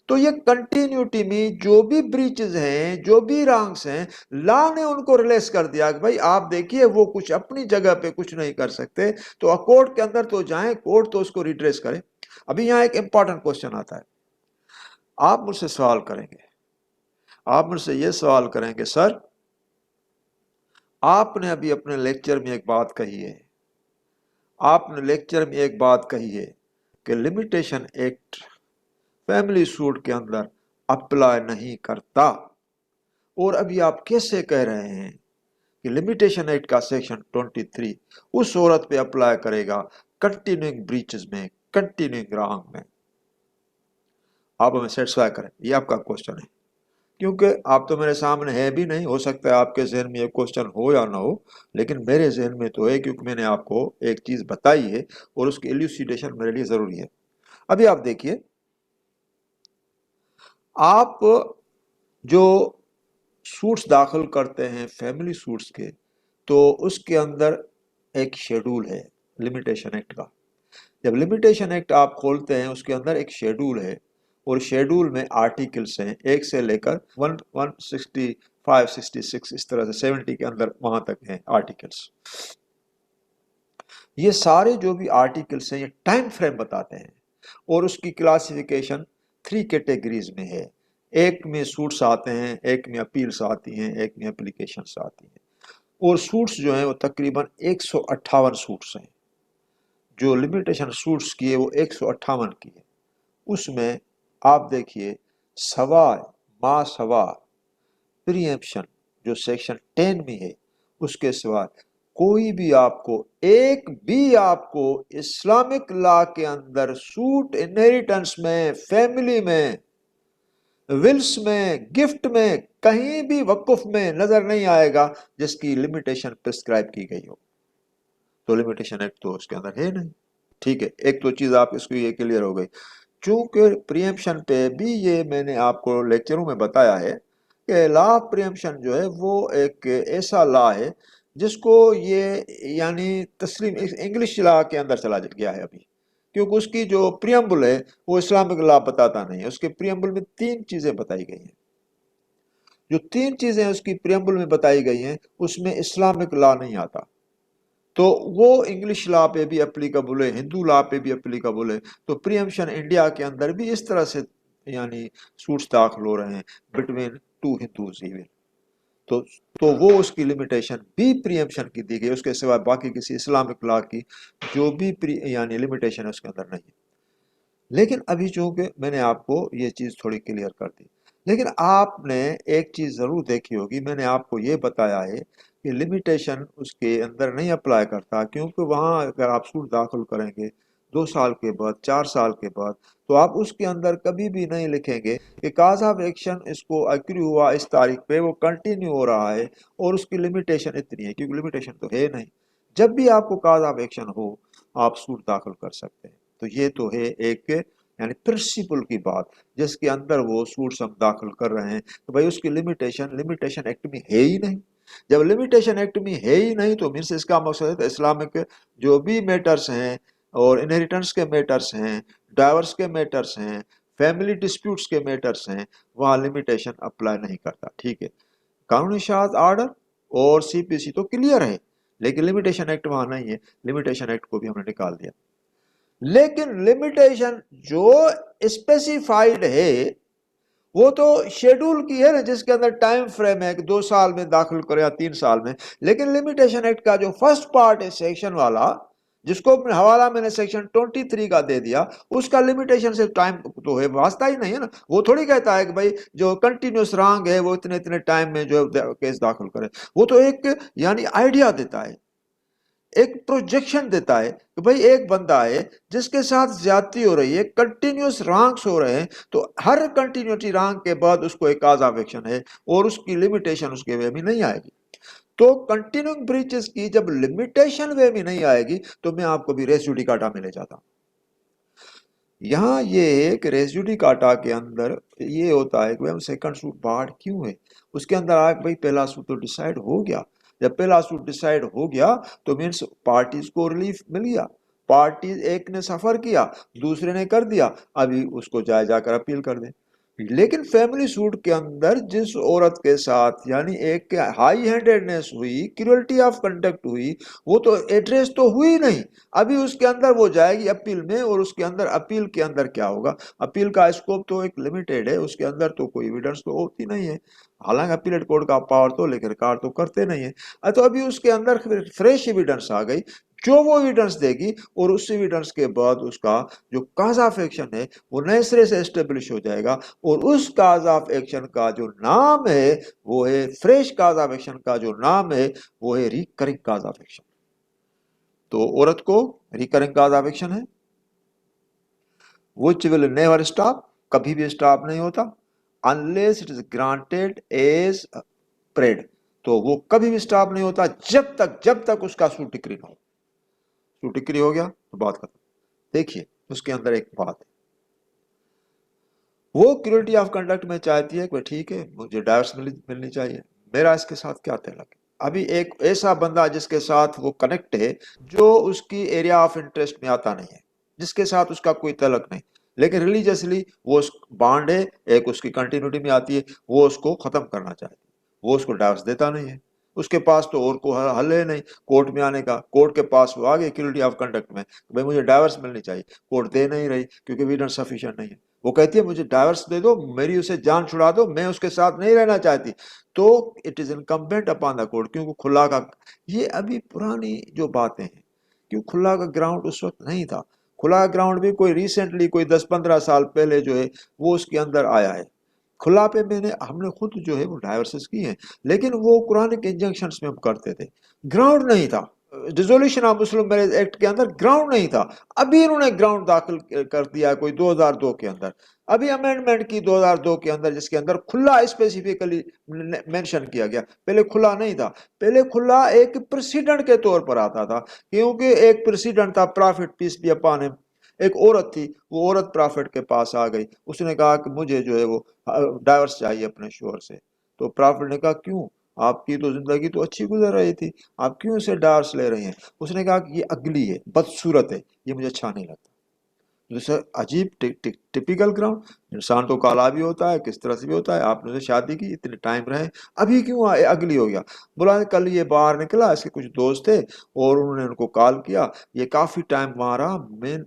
تو یہ کنٹینیوٹی میں جو بھی بریچز ہیں, جو بھی رانگس ہیں, لا نے ان کو ریلیس کر دیا کہ بھائی آپ دیکھیے وہ کچھ اپنی جگہ پہ کچھ نہیں کر سکتے تو کورٹ کے اندر تو جائیں, کورٹ تو اس کو ریٹریس کرے. ابھی یہاں ایک امپورٹنٹ کوشچن آتا ہے, آپ مجھ سے سوال کریں گے, آپ مجھ سے یہ سوال کریں گے سر آپ نے ابھی اپنے لیکچر میں ایک بات کہی ہے, آپ نے لیکچر میں ایک بات کہی ہے کہ لمیٹیشن ایکٹ فیملی سوٹ کے اندر اپلائی نہیں کرتا. اور ابھی آپ کیسے کہہ رہے ہیں کہ لمیٹیشن ایکٹ کا سیکشن 23 اس عورت پہ اپلائی کرے گا کنٹینیوئنگ بریچز میں، کنٹینیوئنگ رانگ میں؟ آپ ہمیں سیٹسفائی کریں، یہ آپ کا کوشچن ہے، کیونکہ آپ تو میرے سامنے ہے بھی نہیں، ہو سکتا ہے آپ کے ذہن میں یہ کوشچن ہو یا نہ ہو، لیکن میرے ذہن میں تو ہے، کیونکہ میں نے آپ کو ایک چیز بتائی ہے اور اس کی ایلوسیڈیشن میرے لیے ضروری ہے۔ ابھی آپ دیکھیے، آپ جو سوٹس داخل کرتے ہیں فیملی سوٹس کے، تو اس کے اندر ایک شیڈول ہے لمیٹیشن ایکٹ کا۔ جب لمیٹیشن ایکٹ آپ کھولتے ہیں اس کے اندر ایک شیڈول ہے، اور شیڈول میں آرٹیکلس ہیں 1 سے لے کر 165 66 اس طرح سے 70 کے اندر وہاں تک ہیں آرٹیکلس۔ یہ سارے جو بھی آرٹیکلس ہیں یہ ٹائم فریم بتاتے ہیں، اور اس کی کلاسیفیکیشن 3 کیٹیگریز میں ہے۔ ایک میں سوٹس آتے ہیں، ایک میں اپیلس آتی ہیں، ایک میں اپلیکیشنس آتی ہیں، اور سوٹس جو ہیں وہ تقریباً 158 سوٹس ہیں۔ جو لمیٹیشن سوٹس کی ہے وہ 158 کی ہے۔ اس میں آپ دیکھیے سوال ما سوال پری ایمپشن جو سیکشن 10 میں ہے، اس کے سوا کوئی بھی آپ کو ایک بھی آپ کو اسلامک لا کے اندر سوٹ انہیریٹنس میں، فیملی میں، ولس میں، گفٹ میں، کہیں بھی وقف میں نظر نہیں آئے گا جس کی لمیٹیشن پرسکرائب کی گئی ہو۔ تو لمیٹیشن ایکٹ تو اس کے اندر ہے نہیں، ٹھیک ہے۔ ایک تو چیز آپ اس کو یہ کلیئر ہو گئی۔ چونکہ پریمپشن پہ بھی یہ میں نے آپ کو لیکچروں میں بتایا ہے کہ لا آف پریمپشن جو ہے وہ ایک ایسا لا ہے جس کو یہ یعنی تسلیم انگلش لا کے اندر چلا گیا ہے ابھی، کیونکہ اس کی جو پریمبل ہے وہ اسلامک لا بتاتا نہیں ہے۔ اس کے پریمبل میں 3 چیزیں بتائی گئی ہیں، جو 3 چیزیں اس کی پریمبل میں بتائی گئی ہیں اس میں اسلامک لا نہیں آتا، تو وہ انگلش لا پہ بھی اپلیکیبل ہے، ہندو لا پہ بھی اپلیکیبل ہے۔ تو پریمپشن انڈیا کے اندر بھی اس طرح سے یعنی سوٹس داخل ہو رہے ہیں بٹوین 2 ہندوز ایون، تو وہ اس کی لمیٹیشن بھی پریمپشن کی دی گئی، اس کے سوا باقی کسی اسلامک لا کی جو بھی یعنی لمیٹیشن ہے اس کے اندر نہیں ہے۔ لیکن ابھی چونکہ میں نے آپ کو یہ چیز تھوڑی کلیئر کر دی، لیکن آپ نے ایک چیز ضرور دیکھی ہوگی، میں نے آپ کو یہ بتایا ہے کہ لمیٹیشن اس کے اندر نہیں اپلائی کرتا، کیونکہ وہاں اگر آپ سوٹ داخل کریں گے 2 سال کے بعد، 4 سال کے بعد، تو آپ اس کے اندر کبھی بھی نہیں لکھیں گے کہ کاز آف ایکشن اس کو ایگری ہوا اس تاریخ پہ، وہ کنٹینیو ہو رہا ہے اور اس کی لمیٹیشن اتنی ہے، کیونکہ لمیٹیشن تو ہے نہیں۔ جب بھی آپ کو کاز آف ایکشن ہو آپ سوٹ داخل کر سکتے ہیں۔ تو یہ تو ہے ایک یعنی پرنسپل کی بات جس کے اندر وہ سوٹس ہم داخل کر رہے ہیں، تو بھائی اس کی لمیٹیشن ایکٹ میں ہے ہی نہیں۔ جب لمیٹیشن ایکٹ میں ہے ہی نہیں تو مینس اس کا مقصد ہے اسلامک جو بھی میٹرز ہیں اور انہیریٹنس کے میٹرز ہیں، ڈائیورس کے میٹرز ہیں، فیملی ڈسپیوٹس کے میٹرز ہیں، وہاں لمیٹیشن اپلائی نہیں کرتا، ٹھیک ہے۔ قانونی شاذ آرڈر اور سی پی سی تو کلیئر ہے، لیکن لمیٹیشن ایکٹ وہاں نہیں ہے، لمیٹیشن ایکٹ کو بھی ہم نے نکال دیا۔ لیکن لمیٹیشن جو اسپیسیفائیڈ ہے وہ تو شیڈول کی ہے نا، جس کے اندر ٹائم فریم ہے کہ 2 سال میں داخل کرے یا 3 سال میں۔ لیکن لمیٹیشن ایکٹ کا جو فرسٹ پارٹ ہے سیکشن والا، جس کو حوالہ میں نے سیکشن 23 کا دے دیا، اس کا لمیٹیشن سے ٹائم تو ہے واسطہ ہی نہیں ہے نا۔ وہ تھوڑی کہتا ہے کہ بھائی جو کنٹینیوس رانگ ہے وہ اتنے ٹائم میں جو کیس داخل کرے، وہ تو ایک یعنی آئیڈیا دیتا ہے، ایک پروجیکشن دیتا ہے کہ بھائی ایک بندہ ہے جس کے ساتھ زیادتی ہو رہی ہے، کنٹینیوس رانگس ہو رہے ہیں، تو ہر کنٹینیوٹی رانگ کے بعد اس کو ایک کاز آف ایکشن ہے اور اس کی لمیٹیشن اس کے وے میں نہیں آئے گی۔ تو کنٹینیوئنگ بریچز کی جب لمیٹیشن وے میں نہیں آئے گی تو میں آپ کو بھی ریس جوڈیکاٹا میں لے جاتا ہوں۔ یہاں یہ ہے کہ ریس جوڈیکاٹا کے اندر یہ ہوتا ہے کہ سیکنڈ سوٹ بارڈ کیوں ہے، اس کے اندر آ بھائی پہلا سوٹ تو ڈیسائیڈ ہو گیا، جب پہلا سوٹ ڈیسائیڈ ہو گیا تو مینس پارٹیز کو ریلیف مل گیا، پارٹیز ایک نے سفر کیا دوسرے نے کر دیا، ابھی اس کو جا کر اپیل کر دیں۔ لیکن فیملی سوٹ کے اندر جس عورت کے ساتھ یعنی ایک ہائی ہینڈیڈنس ہوئی، کریولٹی آف کنڈکٹ ہوئی، وہ تو ایڈریس تو ہوئی نہیں، ابھی اس کے اندر وہ جائے گی اپیل میں، اور اس کے اندر اپیل کے اندر کیا ہوگا، اپیل کا اسکوپ تو ایک لمیٹیڈ ہے، اس کے اندر تو کوئی ایویڈنس تو ہوتی نہیں ہے، حالانکہ اپیلیٹ کورٹ کا پاور تو لیکن کار تو کرتے نہیں ہے۔ تو ابھی اس کے اندر فریش ایویڈنس آ گئی جو وہ ایویڈنس دے گی اور اس ایویڈنس کے بعد اس کا جو کاز آف ایکشن ہے وہ نئے سرے سے اسٹیبلش ہو جائے گا، اور اس کاز آف ایکشن کا جو نام ہے وہ ہے فریش کاز آف ایکشن کا جو نام ہے وہ ہے ریکرنگ کاز آف ایکشن. تو عورت کو ریکرنگ کاز آف ایکشن ہے which will never stop، کبھی بھی اسٹاپ نہیں ہوتا unless it is granted as prayed. تو وہ کبھی بھی اسٹاپ نہیں ہوتا جب تک اس کا سوٹ ڈکری نہ ہو. سوٹ ڈکری ہو گیا تو بات ختم. دیکھیے اس کے اندر ایک بات ہے، وہ کریولٹی آف کنڈکٹ میں چاہتی ہے کہ ٹھیک ہے مجھے ڈائیورس ملنی چاہیے، میرا اس کے ساتھ کیا تعلق ہے. ابھی ایک ایسا بندہ جس کے ساتھ وہ کنیکٹ ہے جو اس کی ایریا آف انٹرسٹ میں آتا نہیں ہے، جس کے ساتھ اس کا کوئی تعلق نہیں، لیکن ریلیجیسلی وہ اس بانڈ ہے، ایک اس کی کنٹینیوٹی میں آتی ہے، وہ اس کو ختم کرنا چاہتی ہے، وہ اس کو ڈائیورس دیتا نہیں ہے. اس کے پاس تو اور کو حل ہے نہیں کورٹ میں آنے کا. کورٹ کے پاس وہ آگے کریولٹی آف کنڈکٹ میں بھائی مجھے ڈائیورس ملنی چاہیے، کورٹ دے نہیں رہی کیونکہ ایویڈنس سفیشینٹ نہیں ہے. وہ کہتی ہے مجھے ڈائیورس دے دو، میری اسے جان چھڑا دو، میں اس کے ساتھ نہیں رہنا چاہتی. تو it is incumbent upon the court, کیونکہ کھلا کا یہ ابھی پرانی جو باتیں ہیں، کیوں کھلا کا گراؤنڈ اس وقت نہیں تھا. کھلا گراؤنڈ بھی کوئی ریسنٹلی کوئی 10-15 سال پہلے جو ہے وہ اس کے اندر آیا ہے. کھلا پہ ہم نے خود جو ہے وہ ڈائیورسز کی ہیں، لیکن وہ قرآن کے انجنکشنز میں ہم کرتے تھے، گراؤنڈ نہیں تھا. Resolution of Muslim marriage act کے اندر گراؤنڈ نہیں تھا. ابھی انہوں نے گراؤنڈ داخل کر دیا کوئی 2002 کے اندر، ابھی امینڈمنٹ کی 2002 کے اندر، جس کے اندر کھلا اسپیسیفکلی مینشن کیا گیا. پہلے کھلا نہیں تھا، پہلے کھلا ایک پریسیڈنٹ کے طور پر آتا تھا، کیونکہ ایک پریسیڈنٹ تھا پرافٹ پیس بی اپان ہم. ایک عورت تھی، وہ عورت پرافٹ کے پاس آ گئی، اس نے کہا کہ مجھے جو ہے وہ ڈائیورس چاہیے اپنے شوہر سے. تو پرافٹ نے کہا کیوں، آپ کی تو زندگی تو اچھی گزر رہی تھی، آپ کیوں اسے ڈائیورس لے رہے ہیں. اس نے کہا کہ یہ اگلی ہے، بدصورت ہے، یہ مجھے اچھا نہیں لگتا. جیسے عجیب ٹپیکل گراؤنڈ. انسان تو کالا بھی ہوتا ہے، کس طرح سے بھی ہوتا ہے، آپ نے شادی کی اتنے ٹائم رہے، ابھی کیوں اگلی ہو گیا. بولا کل یہ باہر نکلا، اس کے کچھ دوست تھے اور انہوں نے ان کو کال کیا، یہ کافی ٹائم وہاں رہا،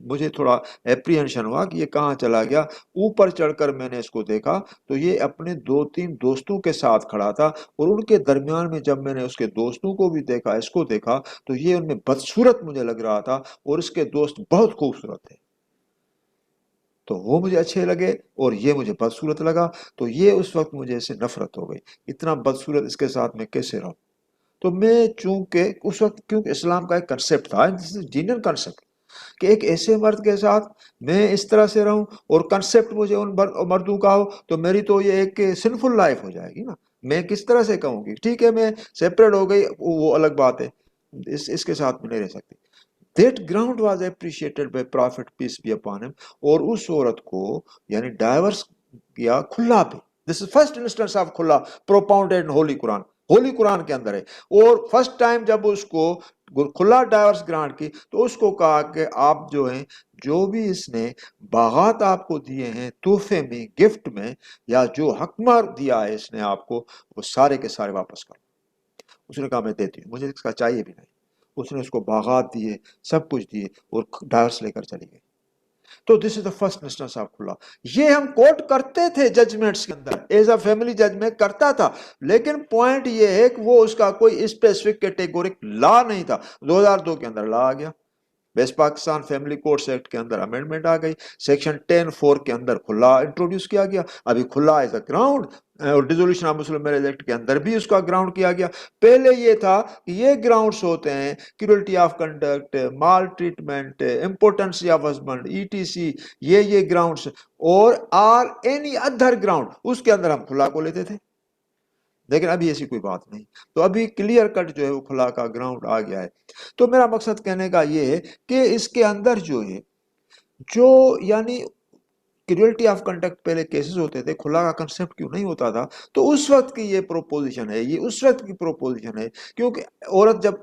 مجھے تھوڑا اپریہنشن ہوا کہ یہ کہاں چلا گیا. اوپر چڑھ کر میں نے اس کو دیکھا تو یہ اپنے 2-3 دوستوں کے ساتھ کھڑا تھا، اور ان کے درمیان میں جب میں نے اس کے دوستوں کو بھی دیکھا، اس کو دیکھا، تو یہ ان میں بدصورت مجھے لگ رہا تھا، اور اس کے دوست بہت خوبصورت تھے. تو وہ مجھے اچھے لگے اور یہ مجھے بدصورت لگا. تو یہ اس وقت مجھے اسے نفرت ہو گئی، اتنا بدصورت اس کے ساتھ میں کیسے رہوں. تو میں چونکہ اس وقت کیونکہ اسلام کا ایک کنسیپٹ تھا، جینئر کنسیپٹ، کہ ایک ایسے مرد کے ساتھ میں اس طرح سے رہوں، اور کنسیپٹ مجھے ان مردوں کا ہو تو میری تو یہ ایک سنفل لائف ہو جائے گی نا. میں کس طرح سے کہوں گی ٹھیک ہے میں سیپریٹ ہو گئی، وہ الگ بات ہے، اس کے ساتھ میں نہیں رہ سکتی. That ground was appreciated by Prophet peace be upon him. اور اس عورت کو یعنی ڈائیورس کیا کھلا پہ. This is first instance of کھلا propounded in Holy Quran. Holi قرآن کے اندر ہے. اور فرسٹ ٹائم جب اس کو کھلا ڈائیورس گرانٹ کی تو اس کو کہا کہ آپ جو ہیں جو بھی اس نے باغات آپ کو دیے ہیں تحفے میں، گفٹ میں، یا جو حکمہ دیا ہے اس نے آپ کو، وہ سارے کے سارے واپس کرو. اس نے کہا میں دیتی ہوں، مجھے اس کا چاہیے بھی نہیں. اس نے اس کو باغات دیے، سب کچھ دیے، اور ڈائیورس لے کر چلی گئی. تو this is the first instance of کھلا. یہ ہم کوٹ کرتے تھے ججمنٹس کے اندر، ایز اے فیملی جج میں کرتا تھا، لیکن پوائنٹ یہ ہے کہ وہ اس کا کوئی اسپیسیفک کیٹیگورک لا نہیں تھا. 2002 کے اندر لا آ گیا، west Pakistan family courts act کے اندر امینڈمنٹ آ گئی، سیکشن 10(4) کے اندر کھلا انٹروڈیوس کیا گیا. ابھی کھلا ایز اے گراؤنڈ، اور dissolution of Muslim marriage act کے اندر بھی اس کا گراؤنڈ کیا گیا. پہلے یہ تھا کہ یہ گراؤنڈز ہوتے ہیں cruelty of conduct, maltreatment, impotency of husband, ETC، یہ گراؤنڈز، اور آر اینی ادر گراؤنڈ، اس کے اندر ہم کھلا کو لیتے تھے. لیکن ابھی ایسی کوئی بات نہیں. تو ابھی کلیئر کٹ جو ہے وہ کھلا کا گراؤنڈ آ گیا ہے. تو میرا مقصد کہنے کا یہ ہے کہ اس کے اندر جو ہے جو یعنی کریولٹی آف کنڈکٹ پہلے کیسز ہوتے تھے، کھلا کا کنسیپٹ کیوں نہیں ہوتا تھا. تو اس وقت کی یہ پروپوزیشن ہے، یہ اس وقت کی پروپوزیشن ہے، کیونکہ عورت جب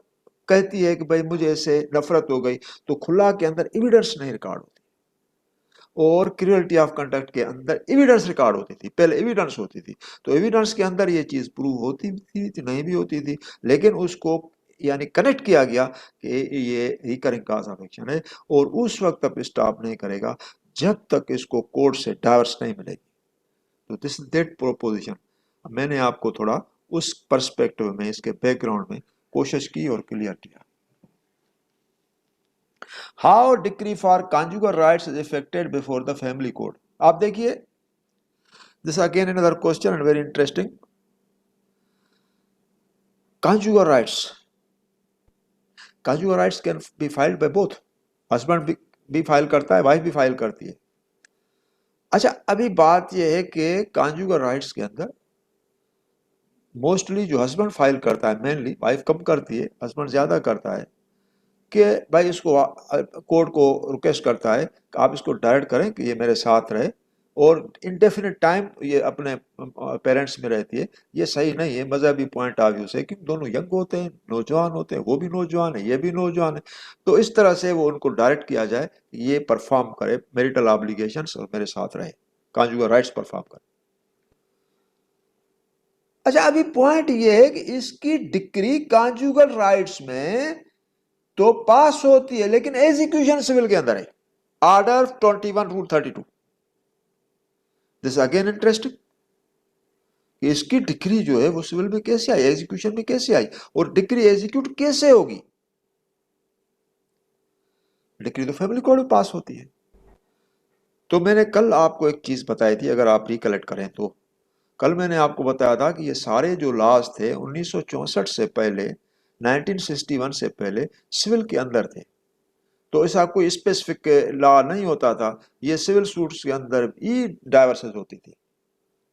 کہتی ہے کہ بھائی مجھے اسے نفرت ہو گئی، تو کھلا کے اندر ایویڈنس نہیں ریکارڈ ہوتی، اور کریولٹی آف کنڈکٹ کے اندر ایویڈنس ریکارڈ ہوتی تھی. پہلے ایویڈنس ہوتی تھی، تو ایویڈنس کے اندر یہ چیز پروو ہوتی تھی، نہیں بھی ہوتی تھی، لیکن اس کو یعنی کنیکٹ کیا گیا کہ یہ ریکرنگ کاز آف ایکشن ہے، اور اس وقت تک اسٹاپ نہیں کرے گا جب تک اس کو کورٹ سے ڈائیورس نہیں ملے گی. تو دس از دیٹ پروپوزیشن. میں نے آپ کو تھوڑا اس پرسپیکٹو میں، اس کے بیک گراؤنڈ میں کوشش کی اور کلیئر کیا. How decree for conjugal rights is affected before the family code. آپ دیکھیے this again another question and very interesting. Conjugal rights. Conjugal rights can be filed by both. Husband بھی file کرتا ہے, وائف بھی file کرتی ہے. اچھا ابھی بات یہ ہے کہ کانجوگل رائٹس کے اندر موسٹلی جو ہسبینڈ فائل کرتا ہے, مینلی وائف کم کرتی ہے, ہسبینڈ زیادہ کرتا ہے, کہ بھائی اس کو کورٹ کو ریکویسٹ کرتا ہے کہ آپ اس کو ڈائریکٹ کریں کہ یہ میرے ساتھ رہے اور انڈیفینٹ ٹائم یہ اپنے پیرنٹس میں رہتی ہے. یہ صحیح نہیں ہے مذہبی پوائنٹ آف ویو سے, کیونکہ دونوں ینگ ہوتے ہیں, نوجوان ہوتے ہیں, وہ بھی نوجوان ہے, یہ بھی نوجوان ہے. تو اس طرح سے وہ ان کو ڈائریکٹ کیا جائے یہ پرفارم کرے میریٹل آبلیگیشنس اور میرے ساتھ رہے, کانجوگل رائٹس پرفارم کرے. اچھا ابھی پوائنٹ یہ ہے کہ اس کی ڈگری کانجوگل رائٹس میں تو پاس ہوتی ہے لیکن ایگزیکیوشن سول کے اندر ہے. Order 21 rule 32. This again interesting کہ اس کی ڈگری جو ہے وہ سول میں کیسے آئی, ایگزیکیوشن میں کیسے آئی, اور ڈگری ایگزیکیوٹ کیسے ہوگی. ڈگری تو فیملی کوڈ میں پاس ہوتی ہے. تو میں نے کل آپ کو ایک چیز بتائی تھی, اگر آپ ریکلیکٹ کریں تو کل میں نے آپ کو بتایا تھا کہ یہ سارے جو لاز تھے 1964 سے پہلے, 1961 سے پہلے سول کے اندر تھے. تو ایسا کوئی اسپیسیفک لا نہیں ہوتا تھا. یہ سول سوٹس کے اندر بھی ڈائیورسز ہوتی تھی,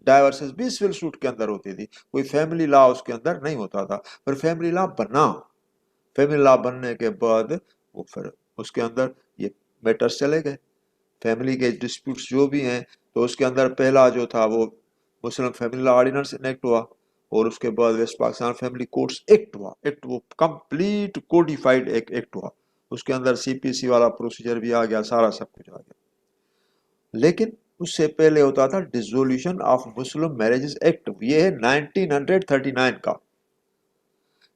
ڈائیورسز بھی سول سوٹ کے اندر ہوتی تھی, کوئی فیملی لا اس کے اندر نہیں ہوتا تھا. پھر فیملی لا بنا, فیملی لا بننے کے بعد وہ پھر اس کے اندر یہ میٹرز چلے گئے, فیملی کے ڈسپیوٹس جو بھی ہیں. تو اس کے اندر پہلا جو تھا وہ Muslim family law ordinance act ہوا, اور اس کے بعد west Pakistan family codes act ہوا. ایکٹ وہ کمپلیٹ کوڈیفائڈ ایکٹ ہوا, اس کے اندر سی پی سی والا پروسیجر بھی آ گیا, سارا سب کچھ آ گیا. لیکن اس سے پہلے ہوتا تھا dissolution of Muslim marriages act, یہ ہے 1939 کا.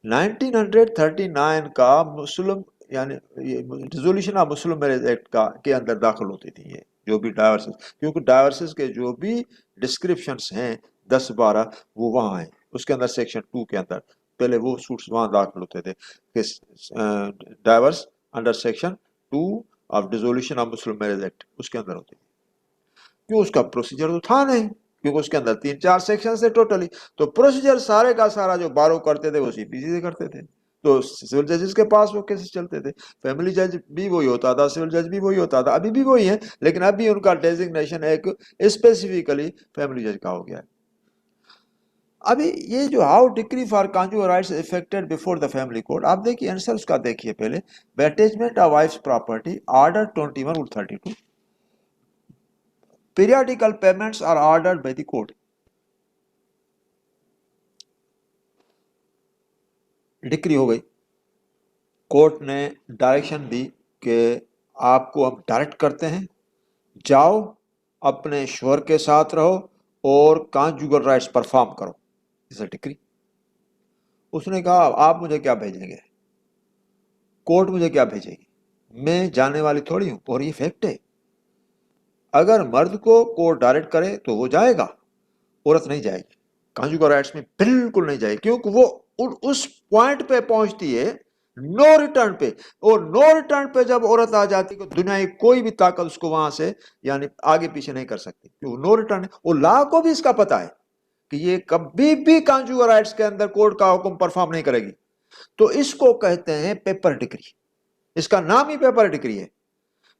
1939 کا مسلم یعنی dissolution of Muslim marriage act کا کے اندر داخل ہوتی تھی یہ جو بھی ڈائیورسز, کیونکہ ڈائیورسز کے جو بھی ڈسکرپشنس ہیں 10-12 وہ وہاں ہیں. اس کے اندر سیکشن 2 کے اندر پہلے وہ سوٹس وہاں داخل ہوتے تھے کہ divorce under section 2 of dissolution of Muslim marriage act اس کے اندر ہوتے تھے. کیوں, اس کا پروسیجر تو تھا نہیں, کیونکہ اس کے اندر 3-4 سیکشن تھے ٹوٹلی. تو پروسیجر سارے کا سارا جو بارو کرتے تھے وہ سی پی سی سے کرتے تھے. تو سول ججز کے پاس وہ کیسے چلتے تھے, فیملی جج بھی وہی ہوتا تھا, سول جج بھی وہی ہوتا تھا, ابھی بھی وہی ہے, لیکن ابھی ان کا ڈیزگنیشن ایک اسپیسیفکلی فیملی جج کا ہو گیا ہے. ابھی یہ جو how decree for conjugal rights affected before the family code, آپ دیکھیے آنسر اس کا دیکھیے پہلے. Attachment of wife's property order 21 rule 32. Periodical payments are ordered by the court. Decree ہو گئی, کورٹ نے ڈائریکشن دی کہ آپ کو ہم ڈائریکٹ کرتے ہیں, جاؤ اپنے شوہر کے ساتھ رہو اور کانجوگل رائٹس پرفارم کرو. اس ڈکری. اس نے کہا آپ مجھے کیا بھیجیں گے, کورٹ مجھے کیا بھیجے گی, میں جانے والی تھوڑی ہوں. اور یہ فیکٹ ہے, اگر مرد کو کورٹ ڈائریکٹ کرے تو وہ جائے گا, عورت نہیں جائے گی, کانجوگل رائٹس میں بالکل نہیں جائے گی, کیونکہ وہ اس پوائنٹ پہ پہنچتی ہے نو ریٹرن پہ. اور نو ریٹرن پہ جب عورت آ جاتی ہے دنیا کی کوئی بھی طاقت اس کو وہاں سے یعنی آگے پیچھے نہیں کر سکتی, کیونکہ نو ریٹرن ہے. اور لا کو بھی اس کا پتا ہے کہ یہ کبھی بھی کانجوگل رائٹس کے اندر کورٹ کا حکم پرفارم نہیں کرے گی. تو اس کو کہتے ہیں پیپر ڈگری, اس کا نام ہی پیپر ڈگری ہے,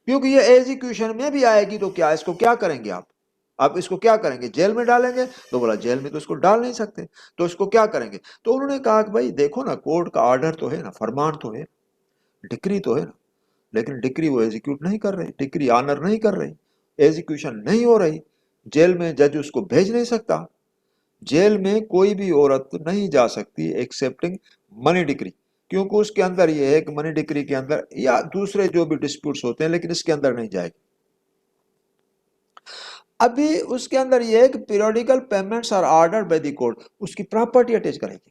کیونکہ یہ ایگزیکیوشن میں بھی آئے گی. تو کیا اس کو کیا کریں گے آپ اس کو کیا کریں گے, جیل میں ڈالیں گے؟ تو بولا جیل میں تو اس کو ڈال نہیں سکتے, تو اس کو کیا کریں گے؟ تو انہوں نے کہا کہ بھائی دیکھو نا, کورٹ کا آرڈر تو ہے نا, فرمان تو ہے, ڈکری تو ہے نا, لیکن ڈکری وہ ایگزیکیوٹ نہیں کر رہی, ڈکری آنر نہیں کر رہی, ایگزیکیوشن نہیں ہو رہی. جیل میں جج اس کو بھیج نہیں سکتا, جیل میں کوئی بھی عورت نہیں جا سکتی ایکسیپٹنگ منی ڈکری, کیونکہ اس کے اندر یہ ہے کہ منی ڈکری کے اندر یا دوسرے جو بھی ڈسپیوٹس ہوتے ہیں, لیکن اس کے اندر نہیں جائے گی. ابھی اس کے اندر یہ ہے کہ periodical payments are ordered by the court, اس کی پراپرٹی اٹیچ کرے گی,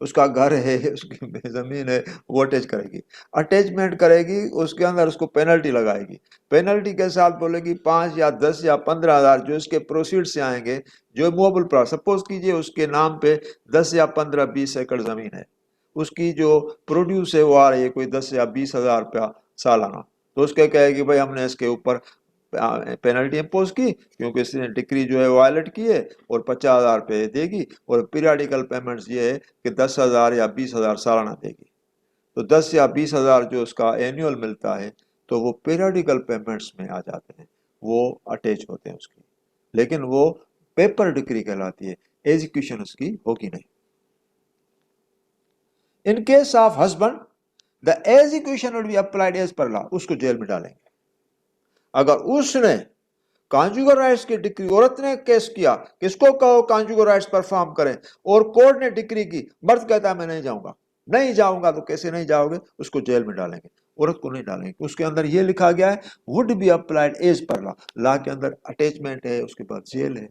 اس کا گھر ہے, اس کی زمین ہے, وہ اٹیچ کرے گی, اٹیچمنٹ کرے گی, اس کے اندر اس کو پینلٹی لگائے گی. پینلٹی کے ساتھ بولے گی 5 یا 10 یا 15,000 جو اس کے پروسیڈ سے آئیں گے, جو موبل پراپرٹی, سپوز کیجئے اس کے نام پہ 10 یا 15-20 ایکڑ زمین ہے, اس کی جو پروڈیوس ہے وہ آ رہی ہے کوئی 10 یا 20 ہزار روپیہ سالانہ. تو اس کے کہے کہ بھائی ہم نے اس کے اوپر پینلٹی امپوز کی کیونکہ اس نے ڈکری جو ہے وائلٹ کی ہے اور 50,000 روپے دے گی, اور پیریاڈیکل پیمنٹس یہ ہے کہ 10,000 یا 20,000 سالانہ دے گی. تو 10 یا 20,000 جو اس کا اینیول ملتا ہے تو وہ پیریاڈیکل پیمنٹس میں آ جاتے ہیں, وہ اٹیچ ہوتے ہیں اس کی, لیکن وہ پیپر ڈکری کہلاتی ہے, ایگزیکیوشن اس کی ہوگی نہیں. In case of husband the execution will be applied as per law, اس کو جیل میں ڈالیں گے. اگر اس نے کانجوگل رائٹس کی ڈکری, عورت نے کیس کیا کہ اس کو کہو کانجوگل رائٹس پرفارم کریں, اور کورٹ نے ڈکری کی, مرد کہتا ہے میں نہیں جاؤں گا, نہیں جاؤں گا, تو کیسے نہیں جاؤ گے, اس کو جیل میں ڈالیں گے, عورت کو نہیں ڈالیں گے. اس کے اندر یہ لکھا گیا ہے would be applied as per law, law کے اندر اٹیچمنٹ ہے, اس کے بعد جیل ہے,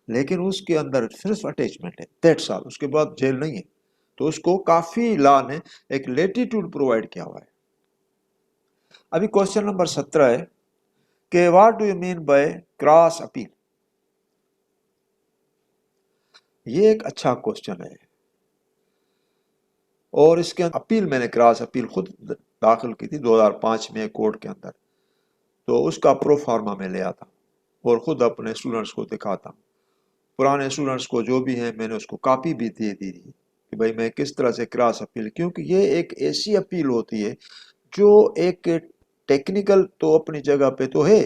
لیکن اس کے اندر صرف اٹیچمنٹ ہے, 3 سال, اس کے بعد جیل نہیں ہے. تو اس کو کافی لا نے ایک لیٹیٹیوڈ پرووائڈ کیا ہوا ہے. ابھی کوشچن نمبر 17 ہے کہ what do you mean by cross appeal. یہ ایک اچھا کوشچن ہے, اور اس کے اپیل میں نے کراس اپیل خود داخل کی تھی 2005 میں کورٹ کے اندر. تو اس کا پرو فارما میں لے آتا اور خود اپنے اسٹوڈنٹس کو دکھاتا ہوں. پرانے اسٹوڈنٹس کو جو بھی ہیں میں نے اس کو کاپی بھی دے دی تھی کہ بھائی میں کس طرح سے کراس اپیل, کیونکہ یہ ایک ایسی اپیل ہوتی ہے جو ایک ٹیکنیکل تو اپنی جگہ پہ تو ہے,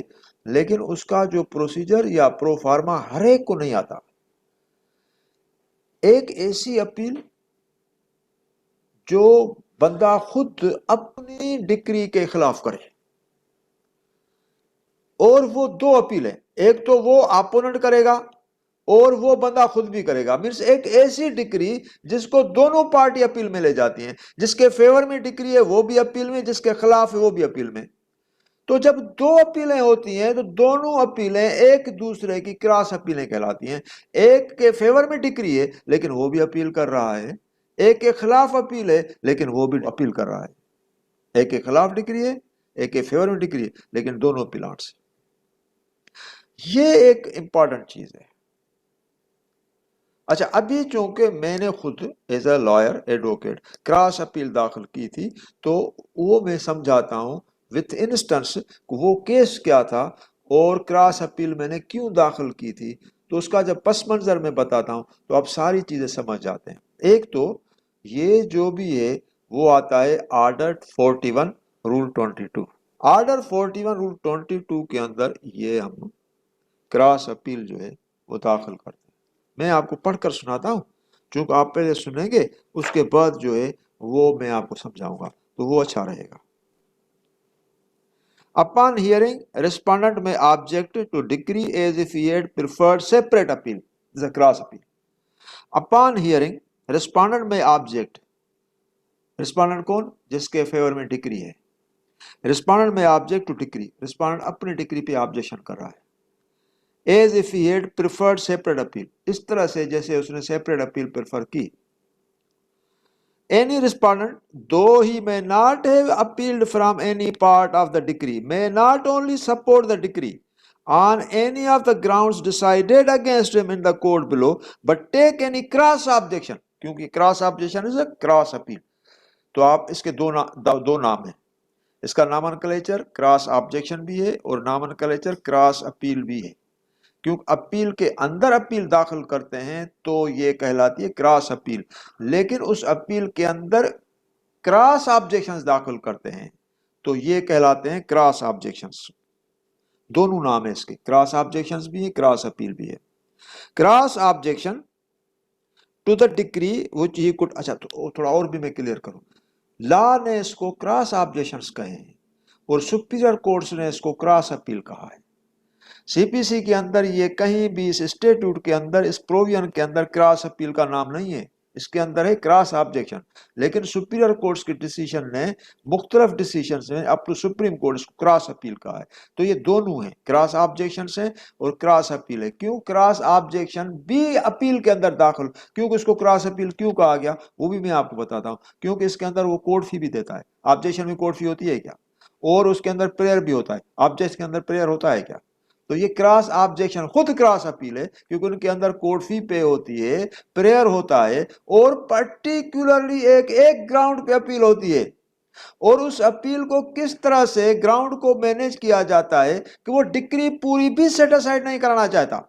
لیکن اس کا جو پروسیجر یا پرو فارما ہر ایک کو نہیں آتا. ایک ایسی اپیل جو بندہ خود اپنی ڈکری کے خلاف کرے, اور وہ 2 اپیل ہیں, ایک تو وہ اپوننٹ کرے گا اور وہ بندہ خود بھی کرے گا. مینس ایک ایسی ڈکری جس کو دونوں پارٹی اپیل میں لے جاتی ہیں, جس کے فیور میں ڈکری ہے وہ بھی اپیل میں, جس کے خلاف ہے وہ بھی اپیل میں. تو جب 2 اپیلیں ہوتی ہیں تو دونوں اپیلیں ایک دوسرے کی کراس اپیلیں کہلاتی ہیں. ایک کے فیور میں ڈکری ہے لیکن وہ بھی اپیل کر رہا ہے, ایک کے خلاف اپیل ہے لیکن وہ بھی اپیل کر رہا ہے. ایک کے خلاف ڈکری ہے, ایک کے فیور میں ڈکری ہے, لیکن دونوں اپیلانٹس. یہ ایک امپورٹنٹ چیز ہے. اچھا, ابھی چونکہ میں نے خود as a lawyer advocate cross appeal داخل کی تھی, تو وہ میں سمجھاتا ہوں وتھ انسٹنس وہ کیس کیا تھا اور کراس اپیل میں نے کیوں داخل کی تھی. تو اس کا جب پس منظر میں بتاتا ہوں تو آپ ساری چیزیں سمجھ جاتے ہیں. ایک تو یہ جو بھی ہے وہ آتا ہے آرڈر 41 رول 22. آرڈر 41 رول 22 کے اندر یہ ہم کراس اپیل جو ہے وہ داخل کرتے ہیں. میں آپ کو پڑھ کر سناتا ہوں, چونکہ آپ پہلے سنیں گے اس کے بعد جو ہے وہ میں آپ کو سمجھاؤں گا تو وہ اچھا رہے گا. Upon hearing, respondent may object to decree as if he had preferred separate appeal. This is a cross appeal. Upon hearing, respondent may object. Respondent کون, جس کے فیور میں ڈکری ہے. Respondent may object to decree. Respondent اپنی ڈکری پہ objection کر رہا ہے. As if he had preferred separate appeal. اس طرح سے جیسے اس نے separate appeal prefer کی. Any respondent, though he may not have appealed from any part of the decree, may not only support the decree on any of the grounds decided against him in the court below, but take any cross objection. کیونکہ cross objection is a cross appeal. تو آپ اس کے دو نام ہیں. اس کا نامنکلیچر cross objection بھی ہے اور نامنکلیچر کراس اپیل بھی ہے. کیونکہ اپیل کے اندر اپیل داخل کرتے ہیں تو یہ کہلاتی ہے کراس اپیل, لیکن اس اپیل کے اندر کراس آبجیکشنز داخل کرتے ہیں تو یہ کہلاتے ہیں کراس آبجیکشنز. دونوں نام ہیں اس کے, کراس آبجیکشنز بھی ہے, کراس اپیل بھی ہے. Cross objection to the decree which ہی کوڈ. اچھا, تو تھوڑا اور بھی میں کلیئر کروں. لا نے اس کو کراس آبجیکشنز کہے ہیں اور سپیریئر کورٹس نے اس کو کراس اپیل کہا ہے. سی پی سی کے اندر یہ کہیں بھی اس اسٹیٹوٹ کے اندر, اس پروویژن کے اندر کراس اپیل کا نام نہیں ہے, اس کے اندر ہے کراس آبجیکشن. لیکن سپیریئر کورٹس کی ڈیسیژن نے, مختلف ڈیسیژنز میں اپ ٹو سپریم کورٹ اس کو کراس اپیل کہا ہے. تو یہ دونوں ہیں, کراس آبجیکشنز ہیں اور کراس اپیل ہے. کیوں کراس آبجیکشن بھی اپیل کے اندر داخل, کیونکہ اس کو کراس اپیل کیوں کہا گیا وہ بھی میں آپ کو بتاتا ہوں. کیونکہ اس کے اندر وہ کورٹ فی بھی دیتا ہے. آبجیکشن میں کورٹ فی ہوتی ہے کیا, اور اس کے اندر پریئر بھی ہوتا ہے. آبجیکشن کے اندر پریئر ہوتا ہے کیا. تو یہ کراس آبجیکشن خود کراس اپیل ہے کیونکہ ان کے اندر کورٹ فی پے ہوتی ہے, پریئر ہوتا ہے, اور پرٹیکولرلی ایک گراؤنڈ پہ اپیل ہوتی ہے. اور اس اپیل کو کس طرح سے گراؤنڈ کو مینیج کیا جاتا ہے کہ وہ ڈکری پوری بھی سیٹ اسائڈ نہیں کرانا چاہتا،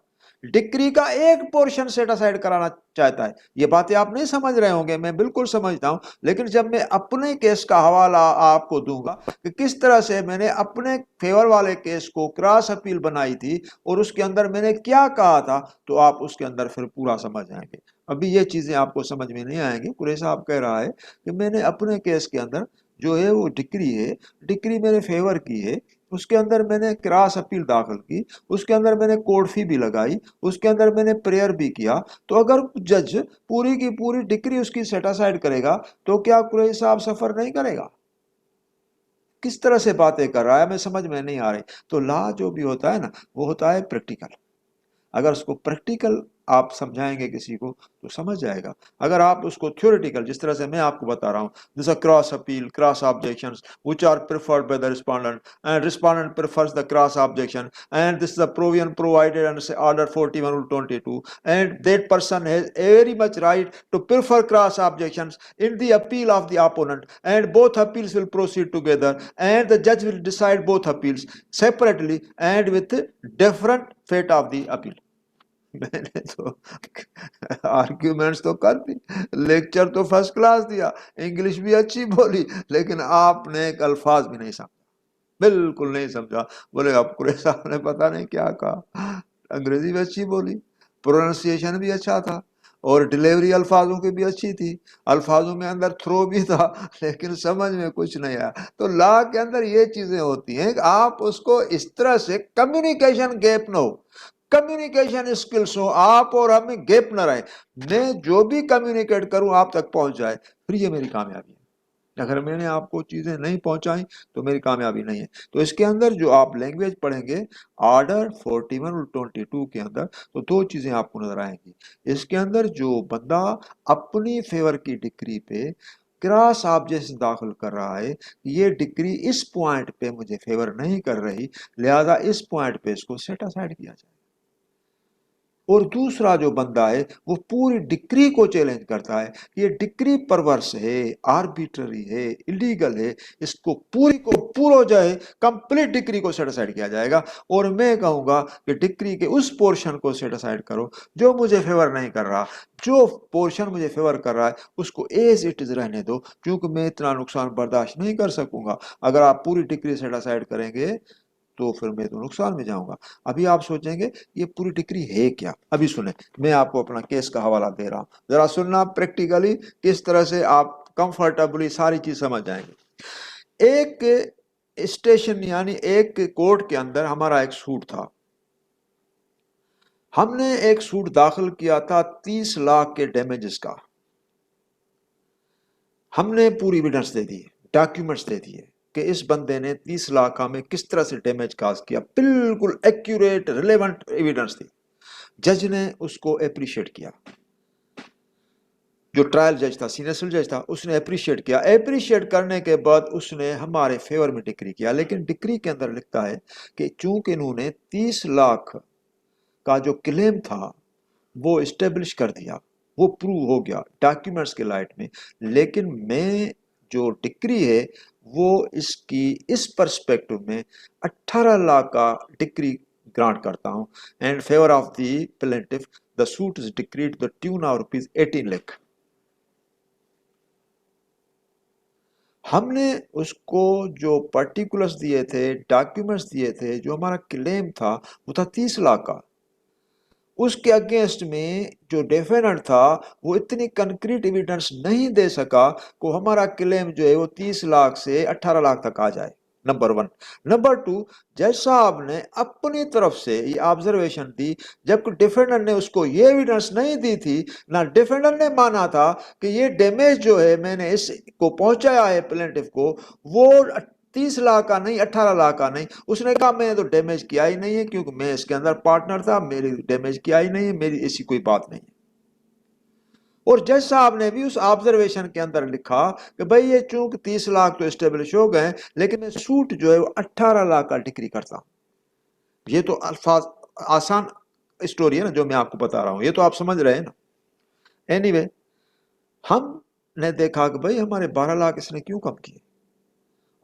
ڈکری کا ایک پورشن سیٹ اسائڈ کرانا چاہتا ہے۔ یہ باتیں آپ نہیں سمجھ رہے ہوں گے، میں بالکل سمجھتا ہوں، لیکن جب میں اپنے کیس کا حوالہ آپ کو دوں گا کہ کس طرح سے میں نے اپنے فیور والے کیس کو کراس اپیل بنائی تھی اور اس کے اندر میں نے کیا کہا تھا، تو آپ اس کے اندر پھر پورا سمجھ آئیں گے۔ ابھی یہ چیزیں آپ کو سمجھ میں نہیں آئیں گی۔ قریش صاحب کہہ رہا ہے کہ میں نے اپنے کیس کے اندر جو ہے وہ ڈکری ہے، ڈکری میں نے فیور کی ہے، اس کے اندر میں نے کراس اپیل داخل کی، اس کے اندر میں نے کورٹ فی بھی لگائی، اس کے اندر میں نے پریئر بھی کیا، تو اگر جج پوری کی پوری ڈکری اس کی سیٹ اسائڈ کرے گا تو کیا قریش صاحب سفر نہیں کرے گا؟ کس طرح سے باتیں کر رہا ہے، میں سمجھ میں نہیں آ رہی۔ تو لا جو بھی ہوتا ہے نا، وہ ہوتا ہے پریکٹیکل۔ اگر اس کو پریکٹیکل آپ سمجھائیں گے کسی کو تو سمجھ جائے گا۔ اگر آپ اس کو تھیوریٹیکل، جس طرح سے میں آپ کو بتا رہا ہوں، جیسا cross appeal, cross objections which are preferred by the respondent and respondent prefers the cross objection and this is the provision provided under say order 41 rule 22 and that person has very much right to prefer cross objections in the appeal of the opponent and both appeals will proceed together and the judge will decide both appeals separately and with different fate of the appeal۔ میں نے تو arguments تو کر دی، lecture تو first class دیا، English بھی اچھی بولی، لیکن آپ نے ایک الفاظ بھی نہیں سمجھا، بالکل نہیں سمجھا۔ بولے اب قریش صاحب نے پتہ نہیں کیا کہا، انگریزی بھی اچھی بولی، پروننسیشن بھی اچھا تھا، اور ڈیلیوری الفاظوں کی بھی اچھی تھی، الفاظوں میں اندر تھرو بھی تھا، لیکن سمجھ میں کچھ نہیں آیا۔ تو لا کے اندر یہ چیزیں ہوتی ہیں کہ آپ اس کو اس طرح سے کمیونیکیشن گیپ نہ ہو، کمیونیکیشن اسکلس ہو، آپ اور ہمیں گیپ نہ رہے، میں جو بھی کمیونیکیٹ کروں آپ تک پہنچ جائے، پھر یہ میری کامیابی ہے۔ اگر میں نے آپ کو چیزیں نہیں پہنچائیں تو میری کامیابی نہیں ہے۔ تو اس کے اندر جو آپ لینگویج پڑھیں گے آرڈر 41 اور 22 کے اندر، تو دو چیزیں آپ کو نظر آئیں گی۔ اس کے اندر جو بندہ اپنی فیور کی ڈگری پہ کراس آبجیکشن داخل کر رہا ہے، یہ ڈگری اس پوائنٹ پہ مجھے فیور نہیں کر رہی، لہذا اس پوائنٹ پہ اس کو سیٹ اسائڈ کیا جائے۔ اور دوسرا جو بندہ ہے وہ پوری ڈکری کو چیلنج کرتا ہے، یہ ڈکری پرورس ہے، آربیٹری ہے، الیگل ہے، اس کو پوری کو پورا جائے، کمپلیٹ ڈکری کو سیٹ اسائڈ کیا جائے گا، اور میں کہوں گا کہ ڈکری کے اس پورشن کو سیٹ اسائڈ کرو جو مجھے فیور نہیں کر رہا، جو پورشن مجھے فیور کر رہا ہے اس کو ایز اٹ از رہنے دو، کیونکہ میں اتنا نقصان برداشت نہیں کر سکوں گا۔ اگر آپ پوری ڈکری سیٹ اسائڈ کریں گے تو پھر میں تو نقصان میں جاؤں گا۔ ابھی آپ سوچیں گے یہ پوری ڈگری ہے کیا؟ ابھی سنیں، میں آپ کو اپنا کیس کا حوالہ دے رہا ہوں، ذرا سننا پریکٹیکلی کس طرح سے آپ کمفرٹیبلی ساری چیز سمجھ جائیں گے۔ ایک اسٹیشن یعنی ایک کورٹ کے اندر ہمارا ایک سوٹ تھا، ہم نے ایک سوٹ داخل کیا تھا 30 لاکھ کے ڈیمیجز کا، ہم نے پوری ایویڈنس دے دی، ڈاکیومنٹس دے دیے کہ اس بندے نے 30 لاکھ ہمیں کس طرح سے ڈیمیج کاز کیا، بالکل ایکوریٹ ریلیونٹ ایویڈنس تھی۔ جج نے اس کو اپریشیٹ کیا، جو ٹرائل جج تھا، سینئر سول جج تھا، اس نے اپریشیٹ کیا۔ اپریشیٹ کرنے کے بعد اس نے ہمارے فیور میں ڈکری کیا، لیکن ڈکری کے اندر لکھتا ہے کہ چونکہ انہوں نے 30 لاکھ کا جو کلیم تھا وہ اسٹیبلش کر دیا، وہ پروو ہو گیا ڈاکیومنٹس کے لائٹ میں، لیکن میں جو ڈکری ہے وہ اس کی اس پرسپیکٹو میں 18 لاکھ کا ڈکری گرانٹ کرتا ہوں، and favour of the plaintiff the suit is decreed to the tune of rupees 18 lakh۔ ہم نے اس کو جو پرٹیکولرز دیے تھے، ڈاکیومنٹس دیے تھے، جو ہمارا کلیم تھا وہ تھا 30 لاکھ کا، اس کے اگینسٹ میں جو ڈیفیننٹ تھا وہ اتنی کنکریٹ ایویڈنس نہیں دے سکا کہ ہمارا کلیم جو ہے وہ 30 لاکھ سے 18 لاکھ تک آ جائے، نمبر 1۔ نمبر 2، جج صاحب نے اپنی طرف سے یہ آبزرویشن دی، جبکہ ڈیفینڈر نے اس کو یہ ایویڈنس نہیں دی تھی، نہ ڈیفینڈر نے مانا تھا کہ یہ ڈیمیج جو ہے میں نے اس کو پہنچایا ہے پلینٹف کو وہ 30 لاکھ کا نہیں، 18 لاکھ کا نہیں۔ اس نے کہا میں نے تو ڈیمیج کیا ہی نہیں ہے، کیونکہ میں اس کے اندر پارٹنر تھا، میری ڈیمیج کیا ہی نہیں ہے، میری ایسی کوئی بات نہیں ہے۔ اور جج صاحب نے بھی اس آبزرویشن کے اندر لکھا کہ بھئی یہ چونکہ 30 لاکھ تو اسٹیبلش ہو گئے، لیکن میں سوٹ جو ہے وہ 18 لاکھ کا ڈکری کرتا ہوں۔ یہ تو الفاظ آسان اسٹوری ہے نا جو میں آپ کو بتا رہا ہوں، یہ تو آپ سمجھ رہے ہیں نا۔ اینی وے، ہم نے دیکھا کہ بھئی ہمارے 12 لاکھ اس نے کیوں کم کیے،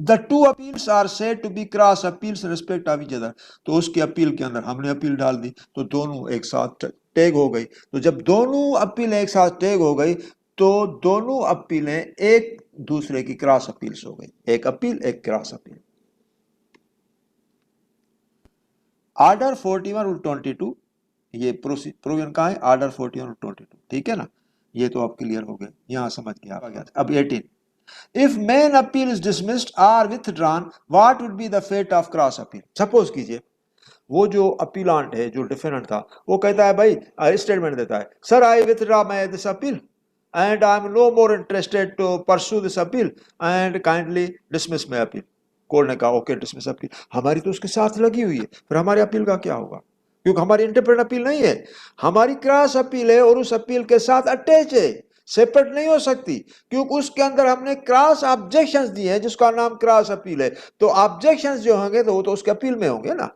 The two appeals are said to be cross appeals in respect of each other. تو اس کی اپیل کے اندر ہم نے اپیل ڈال دی تو دونوں ایک ساتھ ٹیگ ہو گئی. تو جب دونوں اپیل ایک ساتھ ٹیگ ہو گئی تو دونوں اپیلیں ایک دوسرے کی کراس اپیلز ہو گئی. ایک اپیل ایک کراس اپیل. آرڈر 41 اور 22 یہ پروویژن کہاں ہے؟ آرڈر 41 اور 22. ٹھیک ہے نا؟ یہ تو آپ کلیئر ہو گئے, یہاں سمجھ گیا. اب 18. If main appeal is dismissed or withdrawn, what would be the fate of cross appeal? Suppose کیجئے وہ جو اپیلانٹ ہے, جو ڈیفیننٹ تھا, وہ کہتا ہے بھائی اسٹیٹمنٹ دیتا ہے, سر آئی withdraw my this appeal and I am no more interested to pursue this appeal and kindly dismiss my appeal. Court نے کہا اوکے ڈسمس اپیل. ہماری تو اس کے ساتھ لگی ہوئی ہے, پھر ہماری اپیل کا کیا ہوگا؟ کیونکہ ہماری انڈیپینڈنٹ اپیل نہیں ہے, ہماری کراس اپیل ہے اور اس اپیل کے ساتھ اٹیچ ہے, سیپریٹ نہیں ہو سکتی, کیونکہ اس کے اندر ہم نے کراس آبجیکشنز دی ہیں جس کا نام کراس اپیل ہے. تو آبجیکشنز جو ہوں گے تو وہ تو اس کے اپیل میں ہوں گے نا,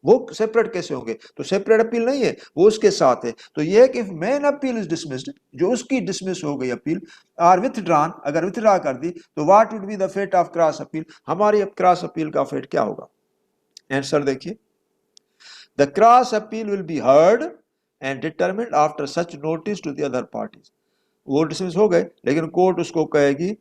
وہ سیپریٹ کیسے ہوں گے؟ تو سیپریٹ اپیل نہیں ہے, وہ اس کے ساتھ ہے. تو یہ ہے کہ مین اپیل از ڈسمسڈ, جو اس کی ڈسمس ہو گئی اپیل, اور وتھ ڈران, اگر وتھ ڈرا کر دی تو what would be the fate of cross appeal, ہماری اب کراس اپیل کا فیٹ کیا ہوگا؟ آنسر دیکھیے. The cross appeal will be heard and determined after such notice to the other parties. وہ ڈسمس ہو گئے لیکن کورٹ اس کو کہے گی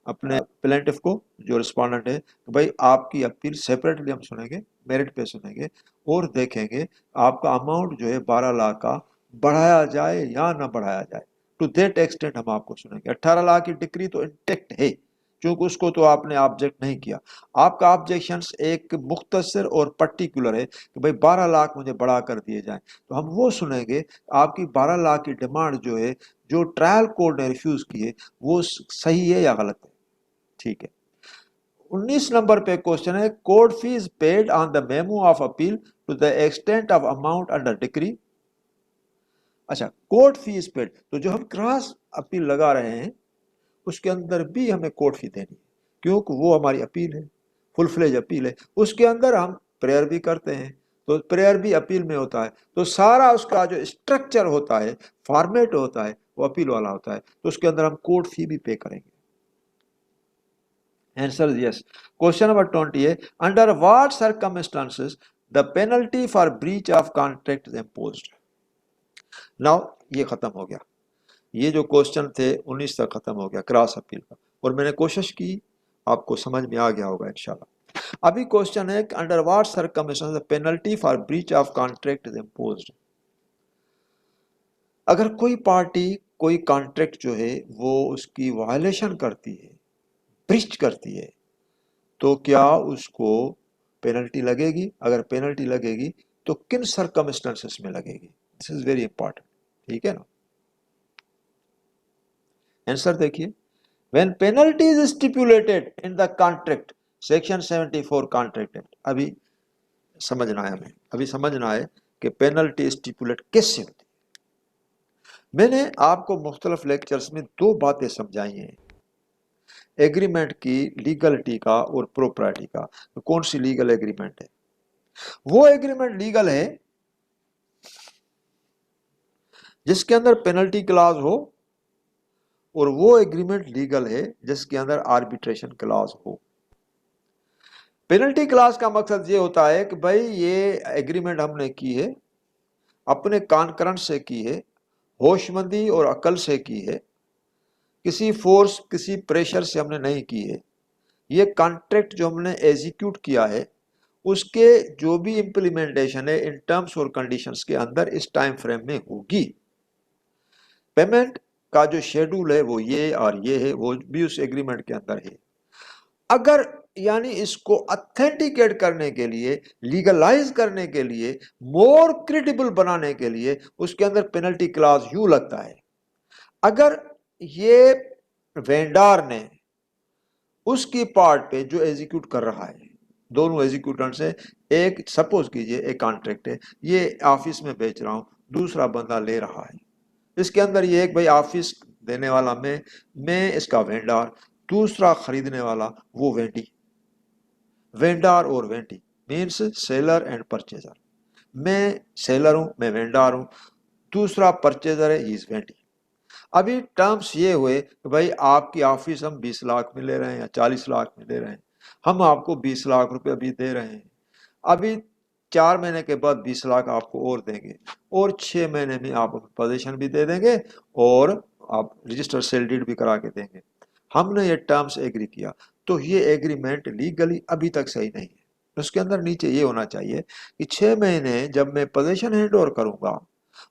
اپنے پلینٹف کو, جو رسپونڈنٹ ہے, کہ بھائی آپ کی اپیل سیپریٹلی ہم سنیں گے, میرٹ پہ سنیں گے اور دیکھیں گے آپ کا اماؤنٹ جو ہے 12 لاکھ کا بڑھایا جائے یا نہ بڑھایا جائے. ٹو دیٹ ایکسٹینٹ ہم آپ کو سنیں گے. 18 لاکھ کی ڈگری تو انٹیکٹ ہے, چونکہ اس کو تو آپ نے آبجیکٹ نہیں کیا. آپ کا آبجیکشنس ایک مختصر اور پرٹیکولر ہے کہ بھائی 12 لاکھ مجھے بڑھا کر دیے جائیں, تو ہم وہ سنیں گے آپ کی 12 لاکھ کی ڈیمانڈ جو ہے, جو ٹرائل کورٹ نے ریفیوز کی ہے, وہ صحیح ہے یا غلط ہے. ٹھیک ہے. 19 نمبر پہ کوشچن ہے, court fee paid on the memo of appeal to the extent of amount under decree. اچھا, کورٹ فیس پیڈ, تو جو ہم کراس اپیل لگا رہے ہیں اس کے اندر بھی ہمیں کورٹ فی دینی ہے, کیونکہ وہ ہماری اپیل ہے, فل فلیج اپیل ہے. اس کے اندر ہم پریئر بھی کرتے ہیں, تو پریئر بھی اپیل میں ہوتا ہے, تو سارا اس کا جو اسٹرکچر ہوتا ہے, فارمیٹ ہوتا ہے, وہ اپیل والا ہوتا ہے, تو اس کے اندر ہم کورٹ فی بھی پے کریں گے. Answer yes. کوشچن نمبر 20 ہے, under what circumstances the penalty for breach of contract is imposed. Now یہ ختم ہو گیا, یہ جو کوشچن تھے 19 تک ختم ہو گیا کراس اپیل کا, اور میں نے کوشش کی آپ کو سمجھ میں آ گیا ہوگا انشاءاللہ. ابھی کوشچن ہے کہ under what circumstances the penalty for breach of contract is imposed. اگر کوئی پارٹی کوئی کانٹریکٹ جو ہے وہ اس کی وائلیشن کرتی ہے, بریچ کرتی ہے, تو کیا اس کو پینلٹی لگے گی؟ اگر پینلٹی لگے گی تو کن سرکمسٹانسز میں لگے گی؟ دس از ویری امپورٹنٹ. ٹھیک ہے نا؟ آنسر دیکھیے. When penalty is stipulated in the contract, section 74 contract act. ابھی سمجھنا ہے ہمیں, ابھی سمجھنا ہے کہ پینلٹی اسٹیپولیٹ کیسے ہوتی ہے. میں نے آپ کو مختلف لیکچرز میں 2 باتیں سمجھائی ہیں, ایگریمنٹ کی لیگلٹی کا اور پروپرائٹی کا. کون سی لیگل ایگریمنٹ ہے؟ وہ ایگریمنٹ لیگل ہے جس کے اندر پینلٹی کلاز ہو, اور وہ ایگریمنٹ لیگل ہے جس کے اندر آربیٹریشن کلاز ہو. پینلٹی کلاز کا مقصد یہ ہوتا ہے کہ بھائی یہ ایگریمنٹ ہم نے کی ہے, اپنے کانکرنٹ سے کی ہے, ہوش مندی اور عقل سے کی ہے, کسی فورس کسی پریشر سے ہم نے نہیں کی ہے. یہ کانٹریکٹ جو ہم نے ایزیکیوٹ کیا ہے اس کے جو بھی امپلیمنٹیشن ہے ان ٹرمز اور کنڈیشنز کے اندر اس ٹائم فریم میں ہوگی. پیمنٹ کا جو شیڈول ہے وہ یہ اور یہ ہے, وہ بھی اس ایگریمنٹ کے اندر ہے. اگر یعنی اس کو اتھینٹیکیٹ کرنے کے لیے, لیگلائز کرنے کے لیے, مور کریڈیبل بنانے کے لیے اس کے اندر پینلٹی کلاز یوں لگتا ہے. اگر یہ وینڈار نے اس کی پارٹ پہ جو ایزیکیوٹ کر رہا ہے, دونوں ایزیکیوٹنٹ سے, ایک سپوز کیجئے ایک کانٹریکٹ ہے, یہ آفس میں بیچ رہا ہوں, دوسرا بندہ لے رہا ہے. اس کے اندر یہ ایک بھائی آفس دینے والا میں اس کا وینڈار, دوسرا خریدنے والا وہ وینڈی. وینڈار اور Wendy means seller and purchaser. میں سیلر ہوں, میں وینڈار ہوں, دوسرا پرچیزر ہے, ہی از وینڈی. ابھی ٹرمز یہ ہوئے کہ بھائی آپ کی آفس ہم 20 لاکھ میں لے رہے ہیں یا 40 لاکھ میں لے رہے ہیں. ہم آپ کو 20 لاکھ روپے ابھی دے رہے ہیں، ابھی 4 مہینے کے بعد 20 لاکھ آپ کو اور دیں گے، اور 6 مہینے میں آپ پوزیشن بھی دے دیں گے اور آپ رجسٹر سیل ڈیڈ بھی کرا کے دیں گے۔ ہم نے یہ ٹرمز ایگری کیا، تو یہ ایگریمنٹ لیگلی ابھی تک صحیح نہیں ہے۔ اس کے اندر نیچے یہ ہونا چاہیے کہ 6 مہینے جب میں پوزیشن ہینڈ اوور کروں گا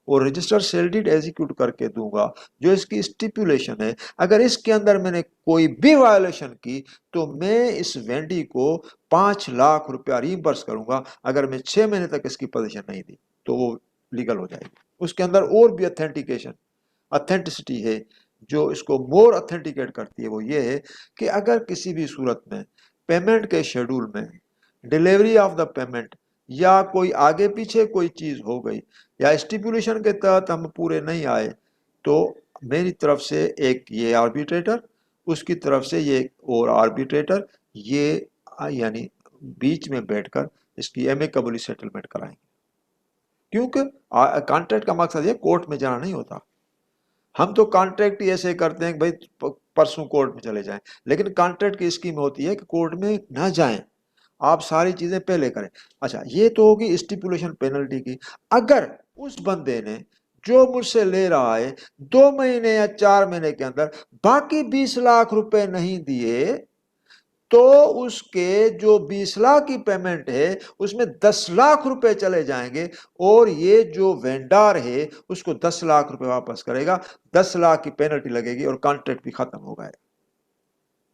اور رجسٹر سیل ڈیڈ ایزیکیوٹ کر کے دوں گا، جو اس کی اسٹیپولیشن ہے، اگر اس کے اندر میں نے کوئی بھی وائلیشن کی تو میں اس وینڈی کو 5 لاکھ روپیہ ریمبرس کروں گا۔ اگر میں 6 مہینے تک اس کی پوزیشن نہیں دی تو وہ لیگل ہو جائے گی۔ اس کے اندر اور بھی اتھینٹسٹی ہے جو اس کو مور اتھینٹیکیٹ کرتی ہے، وہ یہ ہے کہ اگر کسی بھی صورت میں پیمنٹ کے شیڈول میں ڈیلیوری آف دا پیمنٹ یا کوئی آگے پیچھے کوئی چیز ہو گئی یا اسٹیپولیشن کے تحت ہم پورے نہیں آئے، تو میری طرف سے ایک یہ آربیٹریٹر، اس کی طرف سے یہ اور آربیٹریٹر، یہ یعنی بیچ میں بیٹھ کر اس کی ایمیکبلی سیٹلمنٹ کرائیں گے، کیونکہ کانٹریکٹ کا مقصد یہ کورٹ میں جانا نہیں ہوتا۔ ہم تو کانٹریکٹ ایسے کرتے ہیں کہ بھائی پرسوں کورٹ میں چلے جائیں، لیکن کانٹریکٹ کی اسکیم ہوتی ہے کہ کورٹ میں نہ جائیں، آپ ساری چیزیں پہلے کریں۔ اچھا، یہ تو ہوگی اسٹیپولیشن پینلٹی کی۔ اگر اس بندے نے جو مجھ سے لے رہا ہے 2 مہینے یا 4 مہینے کے اندر باقی 20 لاکھ روپے نہیں دیے، تو اس کے جو 20 لاکھ کی پیمنٹ ہے اس میں 10 لاکھ روپے چلے جائیں گے، اور یہ جو وینڈار ہے اس کو 10 لاکھ روپے واپس کرے گا، 10 لاکھ کی پینلٹی لگے گی اور کانٹریکٹ بھی ختم ہو گئے۔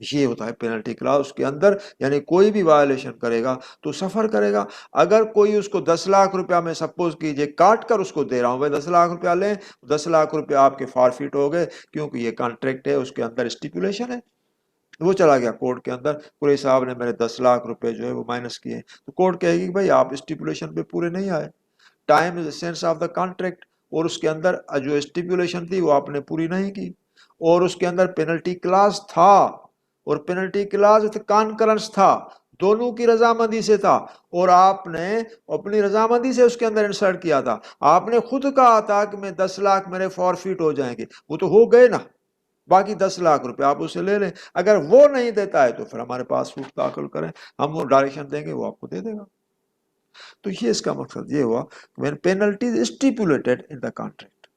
یہ ہوتا ہے پینلٹی کلاس اس کے اندر، یعنی کوئی بھی وائلیشن کرے گا تو سفر کرے گا۔ اگر کوئی اس کو 10 لاکھ روپیہ میں سپوز کیجئے کاٹ کر اس کو دے رہا ہوں، 10 لاکھ روپیہ لیں، 10 لاکھ روپیہ آپ کے فارفیٹ ہو گئے، کیونکہ یہ کانٹریکٹ ہے، اس کے اندر اسٹیپولیشن ہے، وہ چلا گیا کورٹ کے اندر، قریشی صاحب نے میرے 10 لاکھ روپے جو ہے وہ مائنس کیے، تو کورٹ کہے گی بھائی آپ اسٹیپولیشن پہ پورے نہیں آئے، time is ascends of the contract, اور اس کے اندر جو اسٹیپولیشن تھی وہ آپ نے پوری نہیں کی، اور اس کے اندر پینلٹی کلاس تھا، اور پینلٹی کلاس کانکرنس تھا، دونوں کی رضامندی سے تھا، اور آپ نے اپنی رضامندی سے اس کے اندر انسرٹ کیا تھا۔ آپ نے خود کہا تھا کہ میں 10 لاکھ میرے فارفیٹ ہو جائیں گے، وہ تو ہو گئے نا، باقی 10 لاکھ روپے آپ اسے لے لیں۔ اگر وہ نہیں دیتا ہے تو پھر ہمارے پاس سوٹ داخل کریں، ہم وہ ڈائریکشن دیں گے، وہ آپ کو دے دے گا۔ تو یہ اس کا مقصد یہ ہوا when penalty is stipulated in the contract۔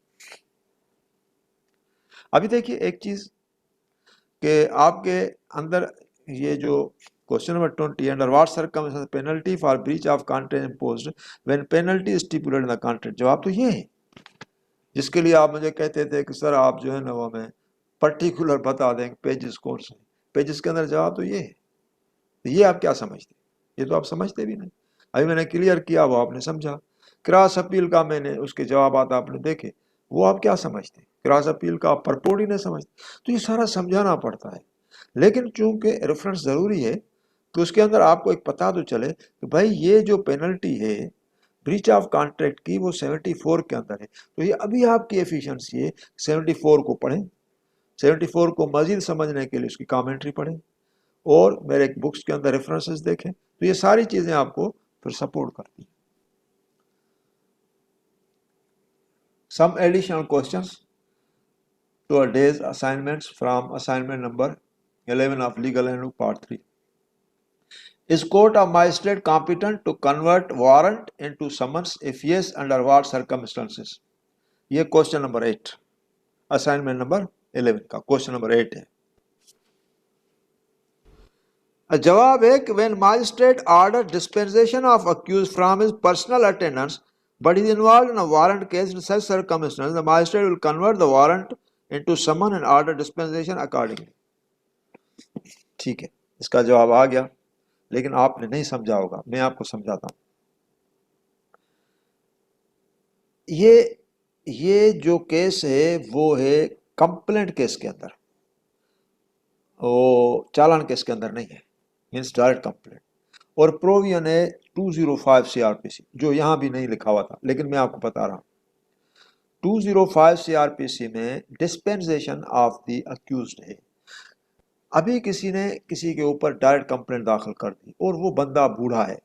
ابھی دیکھیے ایک چیز کہ آپ کے اندر یہ جو question number 20 under what circumstances penalty for breach of contract imposed when penalty is stipulated in the contract، جواب تو یہ ہے جس کے لیے آپ مجھے کہتے تھے کہ سر آپ جو ہے نا وہ ہمیں پرٹیکولر بتا دیں پیجز کون سے، پیجز کے اندر جواب تو یہ ہے۔ یہ آپ کیا سمجھتے؟ یہ تو آپ سمجھتے بھی نہیں، ابھی میں نے کلیئر کیا، وہ آپ نے سمجھا۔ کراس اپیل کا میں نے اس کے جوابات آپ نے دیکھے، وہ آپ کیا سمجھتے؟ کراس اپیل کا آپ پرپورٹ ہی نہیں سمجھتے، تو یہ سارا سمجھانا پڑتا ہے۔ لیکن چونکہ ریفرنس ضروری ہے تو اس کے اندر آپ کو ایک پتہ تو چلے کہ بھائی یہ جو پینلٹی ہے بریچ آف کانٹریکٹ کی وہ 74 کے اندر ہے، تو یہ ابھی آپ کی ایفیشنسی ہے 74 کو پڑھیں، 74 کو مزید سمجھنے کے لیے اس کی کامنٹری پڑھیں، اور میرے بکس کے اندر ریفرنسز دیکھیں، تو یہ ساری چیزیں آپ کو پھر سپورٹ کرتی ہیں۔ Some additional questions to our day's assignments from assignment number 11 of Legal Handbook Part 3. Is court of magistrate competent to convert warrant into summons? If yes, under what circumstances? یہ question number 8 assignment number 11 کا question number 8 ہے۔ جواب ہے کہ when magistrate order dispensation of accused from his personal attendance but is involved in a warrant case, in such circumstances the magistrate will convert the warrant into summon and order dispensation accordingly۔ ٹھیک ہے، اس کا جواب آ گیا، لیکن آپ نے نہیں سمجھا ہوگا، میں آپ کو سمجھاتا ہوں۔ یہ جو کیس ہے وہ ہے کمپلینٹ کیس کے اندر، وہ چالان کیس کے اندر نہیں ہے، مینس ڈائریکٹ کمپلینٹ، اور پروویژن ہے 205 CRPC جو یہاں بھی نہیں لکھا ہوا تھا، لیکن میں آپ کو بتا رہا ہوں 205 CRPC میں ڈسپینسیشن آف دی اکیوزڈ ہے۔ ابھی کسی نے کسی کے اوپر ڈائریکٹ کمپلینٹ داخل کر دی اور وہ بندہ بوڑھا ہے،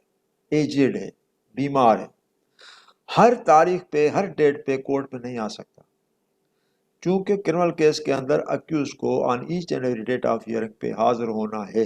ایجڈ ہے، بیمار ہے، ہر تاریخ پہ ہر ڈیٹ پہ کورٹ پہ نہیں آ سکتا، چونکہ کرمنل کیس کے اندر اکیوز کو on each and every date of hearing پہ حاضر ہونا ہے،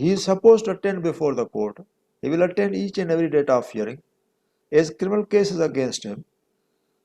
he is supposed to attend before the court, he will attend each and every date of hearing as criminal cases against him।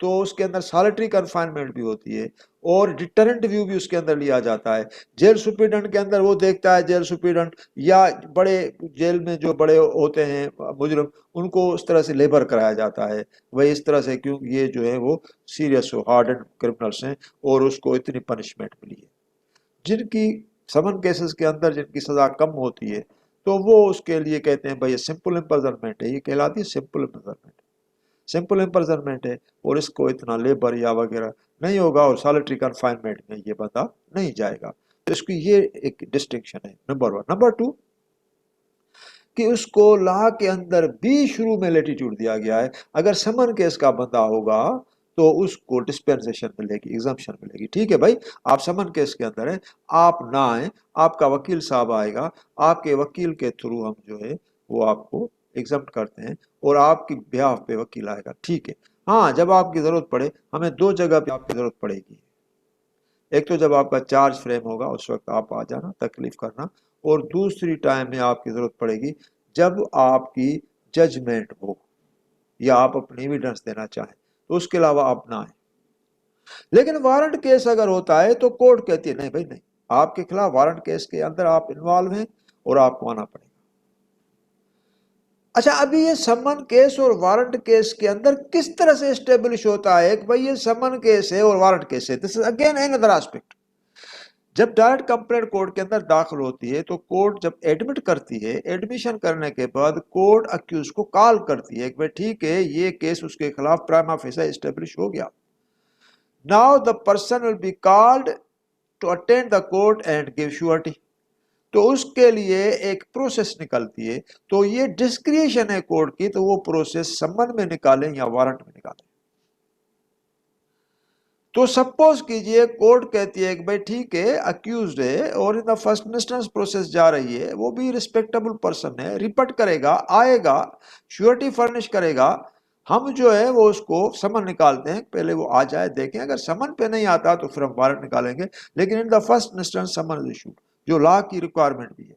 تو اس کے اندر solitary confinement بھی ہوتی ہے اور ڈیٹرنٹ ویو بھی اس کے اندر لیا جاتا ہے. جیل سپرنٹینڈنٹ کے اندر وہ دیکھتا ہے جیل سپرنٹینڈنٹ یا بڑے جیل میں جو بڑے ہوتے ہیں مجرم ان کو اس طرح سے لیبر کرایا جاتا ہے. وہی اس طرح سے کیوں یہ جو ہے وہ سیریس و ہارڈنڈ کرمنلس ہیں اور اس کو اتنی پنشمنٹ ملی ہے. جن کی سمن کیسز کے اندر جن کی سزا کم ہوتی ہے تو وہ اس کے لیے کہتے ہیں بھائی یہ سمپل امپرزنمنٹ ہے. یہ کہلاتی ہے سمپل امپرزنمنٹ. سمپل امپرزنمنٹ ہے اور اس کو اتنا لیبر یا وغیرہ نہیں ہوگا اور سالٹری کنفائنمنٹ میں یہ بندہ نہیں جائے گا. تو اس کی یہ ایک ڈسٹنکشن ہے نمبر 1. نمبر 2 کہ اس کو لا کے اندر بھی شروع میں لیٹیٹیوڈ دیا گیا ہے. اگر سمن کیس کا بندہ ہوگا تو اس کو ڈسپینسیشن ملے گی, ایگزمپشن ملے گی. ٹھیک ہے بھائی, آپ سمن کیس کے اندر ہیں, آپ نہ آئیں, آپ کا وکیل صاحب آئے گا, آپ کے وکیل کے تھرو ہم جو ہے وہ آپ کو ایگزمپٹ کرتے ہیں اور آپ کی بیہاف پہ وکیل آئے گا. ٹھیک ہے, ہاں جب آپ کی ضرورت پڑے, ہمیں 2 جگہ پہ آپ کی ضرورت پڑے گی. ایک تو جب آپ کا چارج فریم ہوگا اس وقت آپ آ جانا, تکلیف کرنا, اور دوسری ٹائم میں آپ کی ضرورت پڑے گی جب آپ کی ججمنٹ ہو یا آپ اپنی ایویڈنس دینا چاہیں, تو اس کے علاوہ آپ نہ آئیں. لیکن وارنٹ کیس اگر ہوتا ہے تو کورٹ کہتی ہے نہیں بھائی نہیں, آپ کے خلاف وارنٹ کیس کے اندر آپ انوالو ہیں اور آپ کو آنا پڑے گا. اچھا, ابھی یہ سمن کیس اور وارنٹ کیس کے اندر کس طرح سے اسٹیبلش ہوتا ہے کہ بھائی یہ سمن کیس ہے اور وارنٹ کیس ہے. This is again another aspect. جب ڈائریکٹ کمپلینٹ کورٹ کے اندر داخل ہوتی ہے تو کورٹ جب ایڈمٹ کرتی ہے, ایڈمیشن کرنے کے بعد کورٹ اکیوز کو کال کرتی ہے کہ بھائی ٹھیک ہے یہ کیس اس کے خلاف پرائما فیسا اسٹیبلش ہو گیا. Now the person will be called to attend the court and give surety. تو اس کے لیے ایک پروسیس نکلتی ہے. تو یہ ڈسکریشن ہے کورٹ کی, تو وہ پروسیس سمن میں نکالیں یا وارنٹ میں نکالیں. تو سپوز کیجئے کورٹ کہتی ہے کہ بھائی ٹھیک ہے اکیوزڈ ہے اور ان دا فرسٹ انسٹنس پروسیس جا رہی ہے, وہ بھی ریسپیکٹیبل پرسن ہے, ریپٹ کرے گا, آئے گا, شیورٹی فرنش کرے گا, ہم جو ہے وہ اس کو سمن نکالتے ہیں, پہلے وہ آ جائے دیکھیں, اگر سمن پہ نہیں آتا تو پھر ہم وارنٹ نکالیں گے. لیکن ان دا فرسٹ انسٹنس سمن از ایشوڈ, جو لا کی ریکوائرمنٹ بھی ہے.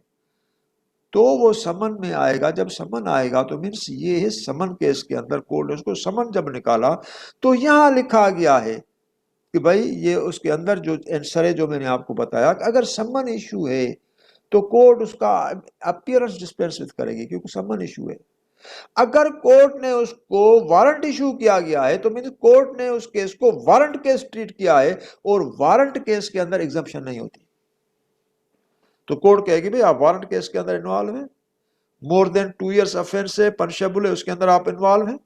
تو وہ سمن میں آئے گا. جب سمن آئے گا تو مینس یہ ہے سمن کیس کے اندر کورٹ اس کو سمن جب نکالا تو یہاں لکھا گیا ہے کہ بھائی یہ اس کے اندر جو آنسر ہے جو میں نے آپ کو بتایا کہ اگر سمن ایشو ہے تو کورٹ اس کا اپیئرنس ڈسپینس کرے گی کیونکہ سمن ایشو ہے. اگر کورٹ نے اس کو وارنٹ ایشو کیا گیا ہے تو مینس کورٹ نے اس کیس کو وارنٹ کیس ٹریٹ کیا ہے اور وارنٹ کیس کے اندر ایگزمپشن نہیں ہوتی. تو کورٹ کہے گی بھائی آپ وارنٹ کیس کے اندر انوالو ہیں, مور دین 2 ایئرس افینس ہے, پنشیبل ہے, اس کے اندر آپ انوالو ہیں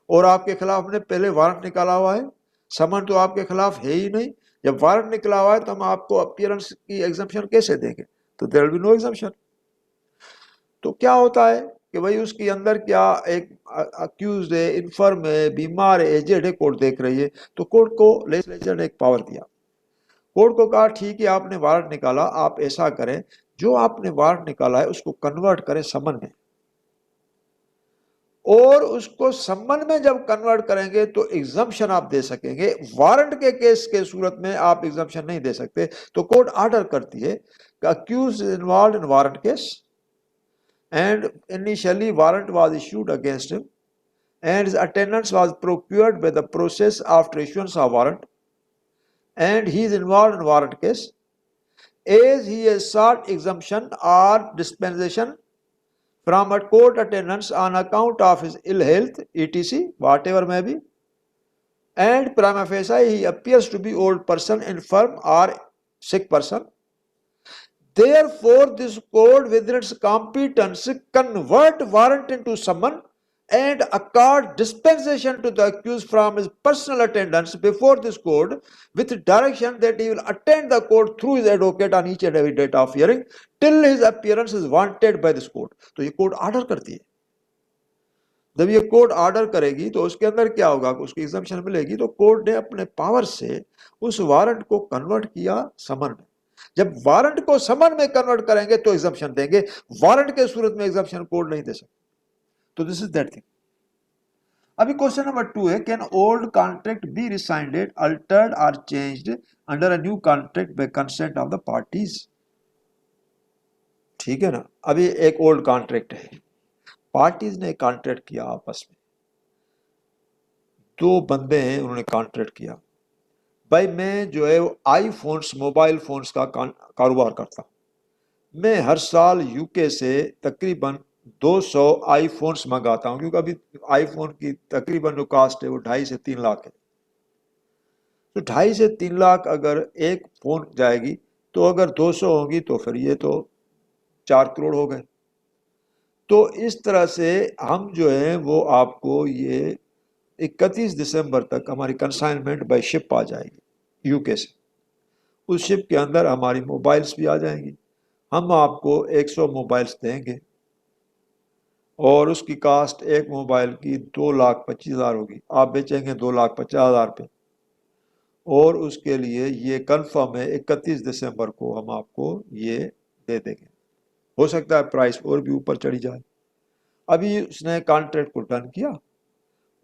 اور آپ کے خلاف ہم نے پہلے وارنٹ نکالا ہوا ہے, سمن تو آپ کے خلاف ہے ہی نہیں. جب وارنٹ نکلا ہوا ہے تو ہم آپ کو اپیئرنس کی ایگزمپشن کیسے دیں گے؟ تو دیر ول بی نو ایگزمپشن. تو کیا ہوتا ہے کہ بھائی اس کے اندر کیا ایک اکیوزڈ ہے, انفرم ہے, بیمار ہے, ایجڈ ہے, کورٹ دیکھ رہی ہے. تو کورٹ کو لیجسلیچر نے ایک پاور دیا, کورٹ کو کہا ٹھیک ہے آپ نے وارنٹ نکالا, آپ ایسا کریں جو آپ نے وارنٹ نکالا ہے اس کو کنورٹ کریں سمن میں, اور اس کو سمن میں جب کنورٹ کریں گے تو ایگزمپشن آپ دے سکیں گے. وارنٹ کے کیس کے صورت میں آپ ایگزمپشن نہیں دے سکتے. تو کورٹ آرڈر کرتی ہے کہ accused is involved in warrant case and initially warrant was issued against him and his attendance was procured by the process after issuance of warrant and he is involved in warrant case as he has sought exemption or dispensation from a court attendance on account of his ill health etc whatever may be and prima facie he appears to be old person, infirm or sick person. Therefore, this court within its competence convert warrant into summon and accord dispensation to the accused from his personal attendance before this court with direction that he will attend the court through his advocate on each and every date of hearing till his appearance is wanted by this court. تو یہ court order کرتی ہے. جب یہ court order کرے گی تو اس کے اندر کیا ہوگا, اس کی ایگزمپشن ملے گی. تو کورٹ نے اپنے پاور سے اس وارنٹ کو کنورٹ کیا سمن میں. جب وارنٹ کو سمن میں کنورٹ کریں گے تو ایگزمپشن دیں گے, وارنٹ کے صورت میں ایگزمپشن کورٹ نہیں دے سکتے. تو دس از دیٹ تھنگ. ابھی کوشچن نمبر 2 ہے, can old contract be rescinded, altered اور changed under a new contract by consent of the parties. ٹھیک ہے نا, ابھی ایک اولڈ کانٹریکٹ ہے, پارٹیز نے کانٹریکٹ کیا آپس میں, دو بندے ہیں, انہوں نے کانٹریکٹ کیا, بھائی میں جو ہے آئی فونس, موبائل فونس کا کاروبار کرتا ہوں, میں ہر سال یو کے سے تقریباً 200 آئی فونس منگاتا ہوں, کیونکہ ابھی آئی فون کی تقریباً جو کاسٹ ہے وہ 2.5 سے 3 لاکھ ہے. تو 2.5 سے 3 لاکھ اگر ایک فون جائے گی تو اگر 200 ہوگی تو پھر یہ تو 4 کروڑ ہو گئے. تو اس طرح سے ہم جو ہیں وہ آپ کو یہ 31 دسمبر تک ہماری کنسائنمنٹ بائی شپ آ جائے گی یو کے سے. اس شپ کے اندر ہماری موبائلس بھی آ جائیں گی. ہم آپ کو 100 موبائلس دیں گے اور اس کی کاسٹ ایک موبائل کی 2,25,000 ہوگی. آپ بیچیں گے 2,50,000 پہ, اور اس کے لیے یہ کنفرم ہے 31 دسمبر کو ہم آپ کو یہ دے دیں گے. ہو سکتا ہے پرائس اور بھی اوپر چڑھی جائے. ابھی اس نے کانٹریکٹ کو ڈن کیا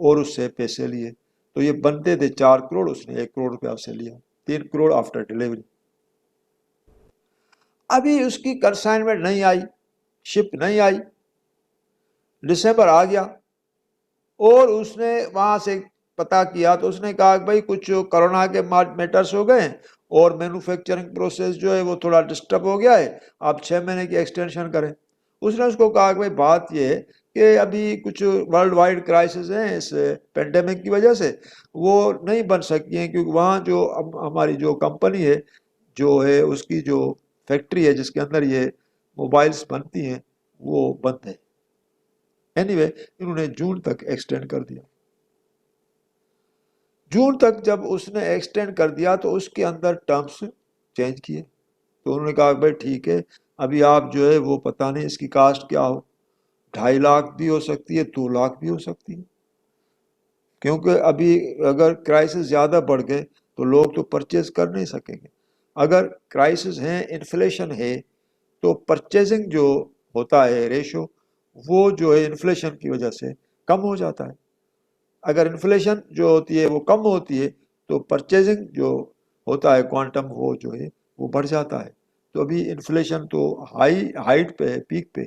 اور اس سے پیسے لیے, تو یہ بنتے تھے 4 کروڑ, اس نے 1 کروڑ روپیہ آپ سے لیا, 3 کروڑ آفٹر ڈیلیوری. ابھی اس کی کنسائنمنٹ نہیں آئی, شپ نہیں آئی, دسمبر آ گیا اور اس نے وہاں سے پتا کیا تو اس نے کہا کہ بھائی کچھ کرونا کے میٹرز ہو گئے ہیں اور مینوفیکچرنگ پروسیس جو ہے وہ تھوڑا ڈسٹرب ہو گیا ہے, آپ 6 مہینے کی ایکسٹینشن کریں. اس نے اس کو کہا کہ بھائی بات یہ ہے کہ ابھی کچھ ورلڈ وائڈ کرائسس ہیں اس پینڈیمک کی وجہ سے, وہ نہیں بن سکتی ہیں, کیونکہ وہاں جو ہماری جو کمپنی ہے جو ہے اس کی جو فیکٹری ہے جس کے اندر یہ موبائلس بنتی ہیں وہ بند ہے. اینی وے انہوں نے جون تک ایکسٹینڈ کر دیا. جون تک جب اس نے ایکسٹینڈ کر دیا تو اس کے اندر ٹرمز چینج کیے. تو انہوں نے کہا بھائی ٹھیک ہے, ابھی آپ جو ہے وہ پتہ نہیں اس کی کاسٹ کیا ہو, 2.5 لاکھ بھی ہو سکتی ہے, 2 لاکھ بھی ہو سکتی ہے, کیونکہ ابھی اگر کرائسس زیادہ بڑھ گئے تو لوگ تو پرچیز کر نہیں سکیں گے. اگر کرائسس ہیں, انفلیشن ہے, تو پرچیزنگ جو ہوتا ہے ریشو وہ جو ہے انفلیشن کی وجہ سے کم ہو جاتا ہے. اگر انفلیشن جو ہوتی ہے وہ کم ہوتی ہے تو پرچیزنگ جو ہوتا ہے کوانٹم وہ جو ہے وہ بڑھ جاتا ہے. تو ابھی انفلیشن تو ہائٹ پہ ہے, پیک پہ,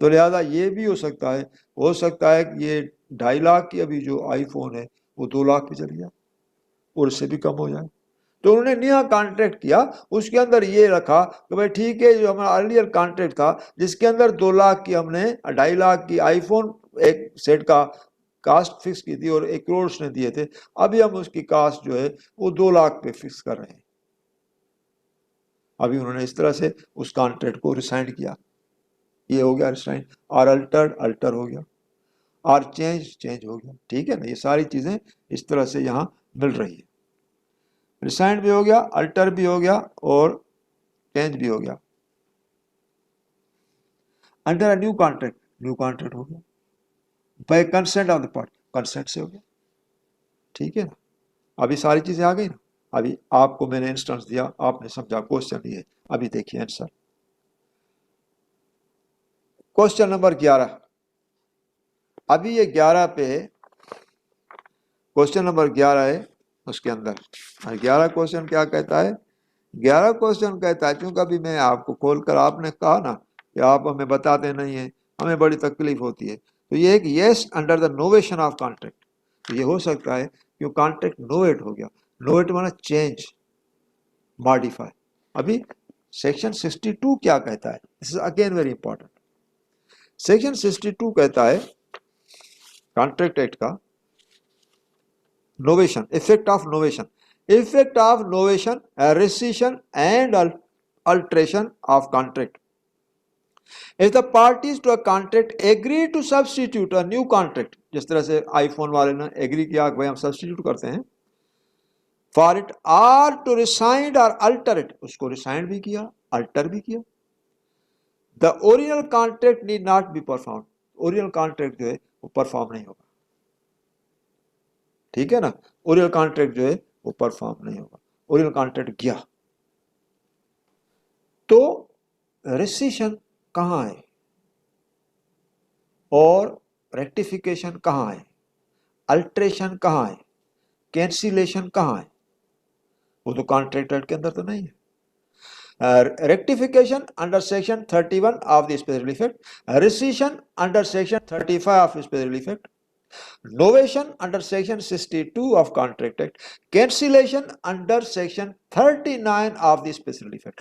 تو لہذا یہ بھی ہو سکتا ہے کہ یہ 2.5 لاکھ کی ابھی جو آئی فون ہے وہ 2 لاکھ پہ چلی جائے اور اس سے بھی کم ہو جائے. تو انہوں نے نیا کانٹریکٹ کیا, اس کے اندر یہ رکھا کہ بھائی ٹھیک ہے, جو ہمارا ارلیئر کانٹریکٹ تھا جس کے اندر 2 لاکھ کی ہم نے 2.5 لاکھ کی آئی فون ایک سیٹ کا کاسٹ فکس کی تھی اور 1 کروڑ اس نے دیے تھے, ابھی ہم اس کی کاسٹ جو ہے وہ 2 لاکھ پہ فکس کر رہے ہیں. ابھی انہوں نے اس طرح سے اس کانٹریکٹ کو ریسائنڈ کیا. یہ ہو گیا ریسائنڈ, اور الٹر ہو گیا, اور چینج ہو گیا. ٹھیک ہے نا, یہ ساری چیزیں اس طرح سے یہاں مل رہی ہے. ریسائنڈ بھی ہو گیا, الٹر بھی ہو گیا اور چینج بھی ہو گیا. انڈر نیو کانٹریکٹ ہو گیا by consent of the party, consent سے ہو گیا. ٹھیک ہے نا, ابھی ساری چیزیں آ گئی نا. ابھی آپ کو میں نے انسٹنس دیا, آپ نے سمجھا, کوشچن یہ. ابھی دیکھیے آنسر. Question number 11. ابھی یہ 11 پہ کوشچن نمبر 11 ہے, اس کے اندر 11 کوشچن کیا کہتا ہے. 11 کوشچن کہتا ہے, چونکہ ابھی میں آپ کو کھول کر آپ نے کہا نا کہ آپ ہمیں بتاتے نہیں ہیں, ہمیں بڑی تکلیف ہوتی ہے. تو یہ ایک یس انڈر دا نوویشن آف کانٹریکٹ. تو یہ ہو سکتا ہے کہ کانٹریکٹ نوویٹ ہو گیا. نوویٹ مانا چینج, ماڈیفائی. ابھی سیکشن 62 کیا کہتا ہے, this is again very important. Section 62 کہتا ہے کانٹریکٹ ایکٹ کا novation, effect of novation. Effect of novation, rescission and alteration of contract. If the parties to a contract agree to substitute a new contract, جس طرح سے آئی phone والے نے agri کیا کہ بھائی ہم سبسٹیٹیوٹ کرتے ہیں, for it or to rescind or alter it, اس کو ریسائنڈ بھی کیا, الٹر بھی کیا, the original contract need not be performed. Original contract جو ہے وہ پرفارم نہیں ہوگا. ٹھیک ہے نا, اوریجنل کانٹریکٹ جو ہے وہ پرفارم نہیں ہوگا. اوریجنل کانٹریکٹ گیا. تو ریسیشن کہاں ہے اور ریکٹیفیکیشن کہاں ہے, الٹریشن کہاں ہے, کینسلیشن کہاں ہے؟ وہ تو کانٹریکٹ ایکٹ کے اندر تو نہیں ہے. Rectification under section 31 of the special effect, rescission under section 35 of special effect, Novation under section 62 of Contract Act, cancellation under section 39 of the special effect.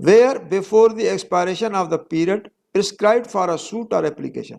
where before the expiration of the period prescribed for a suit or application,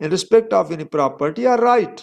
in respect of any property or right,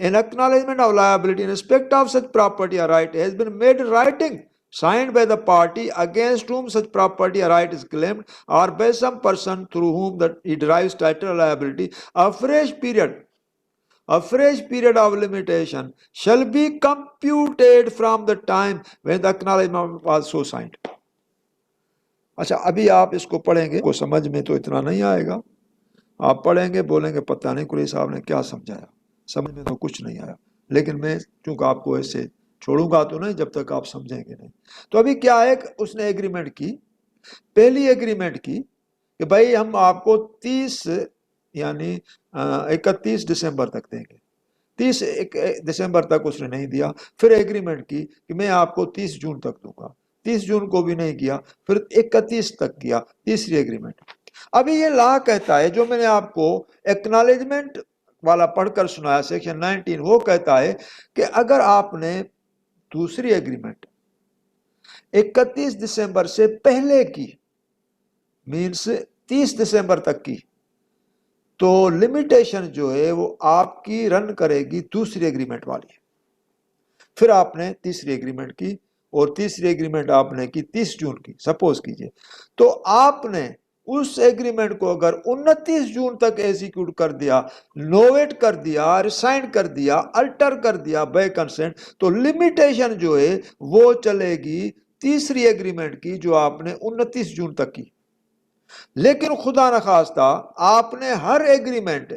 an acknowledgement of liability in respect of such property or right has been made in writing, signed by the party against whom such property or right is claimed, or by some person through whom that he derives title or liability, a fresh period of limitation shall be computed from the time when the acknowledgement was so signed. اچھا ابھی آپ اس کو پڑھیں گے، کو سمجھ میں تو اتنا نہیں آئے گا، آپ پڑھیں گے بولیں گے پتہ نہیں قریشی صاحب نے کیا سمجھایا، سمجھ میں تو کچھ نہیں آیا، لیکن میں چونکہ آپ کو ایسے چھوڑوں گا تو نہیں جب تک آپ سمجھیں گے نہیں۔ تو ابھی کیا ہے کہ اس نے ایگریمنٹ کی، پہلی ایگریمنٹ کی کہ بھائی ہم آپ کو 30 یعنی 31 دسمبر تک دیں گے، 30 دسمبر تک اس نے نہیں دیا، پھر ایگریمنٹ کی کہ میں آپ کو 30 جون تک دوں گا، 30 جون کو بھی نہیں کیا، پھر 31 تک کیا، تیسری ایگریمنٹ۔ ابھی یہ لا کہتا ہے جو میں نے آپ کو ایکنالجمنٹ والا پڑھ کر سنایا سیکشن 19، وہ کہتا ہے کہ اگر آپ نے دوسری ایگریمنٹ 31 دسمبر سے پہلے کی، مینس 30 دسمبر تک کی، تو لمیٹیشن جو ہے وہ آپ کی رن کرے گی دوسری ایگریمنٹ والی۔ پھر آپ نے تیسری ایگریمنٹ کی، اور تیسری ایگریمنٹ آپ نے کی 30 جون کی، سپوز کیجئے، تو آپ نے اس ایگریمنٹ کو اگر 29 جون تک ایزیکیوٹ کر دیا، نوویٹ کر دیا، ریسائن کر دیا، الٹر کر دیا بائی کنسنٹ، تو لمیٹیشن جو ہے وہ چلے گی تیسری ایگریمنٹ کی جو آپ نے 29 جون تک کی۔ لیکن خدا نخواستہ آپ نے ہر ایگریمنٹ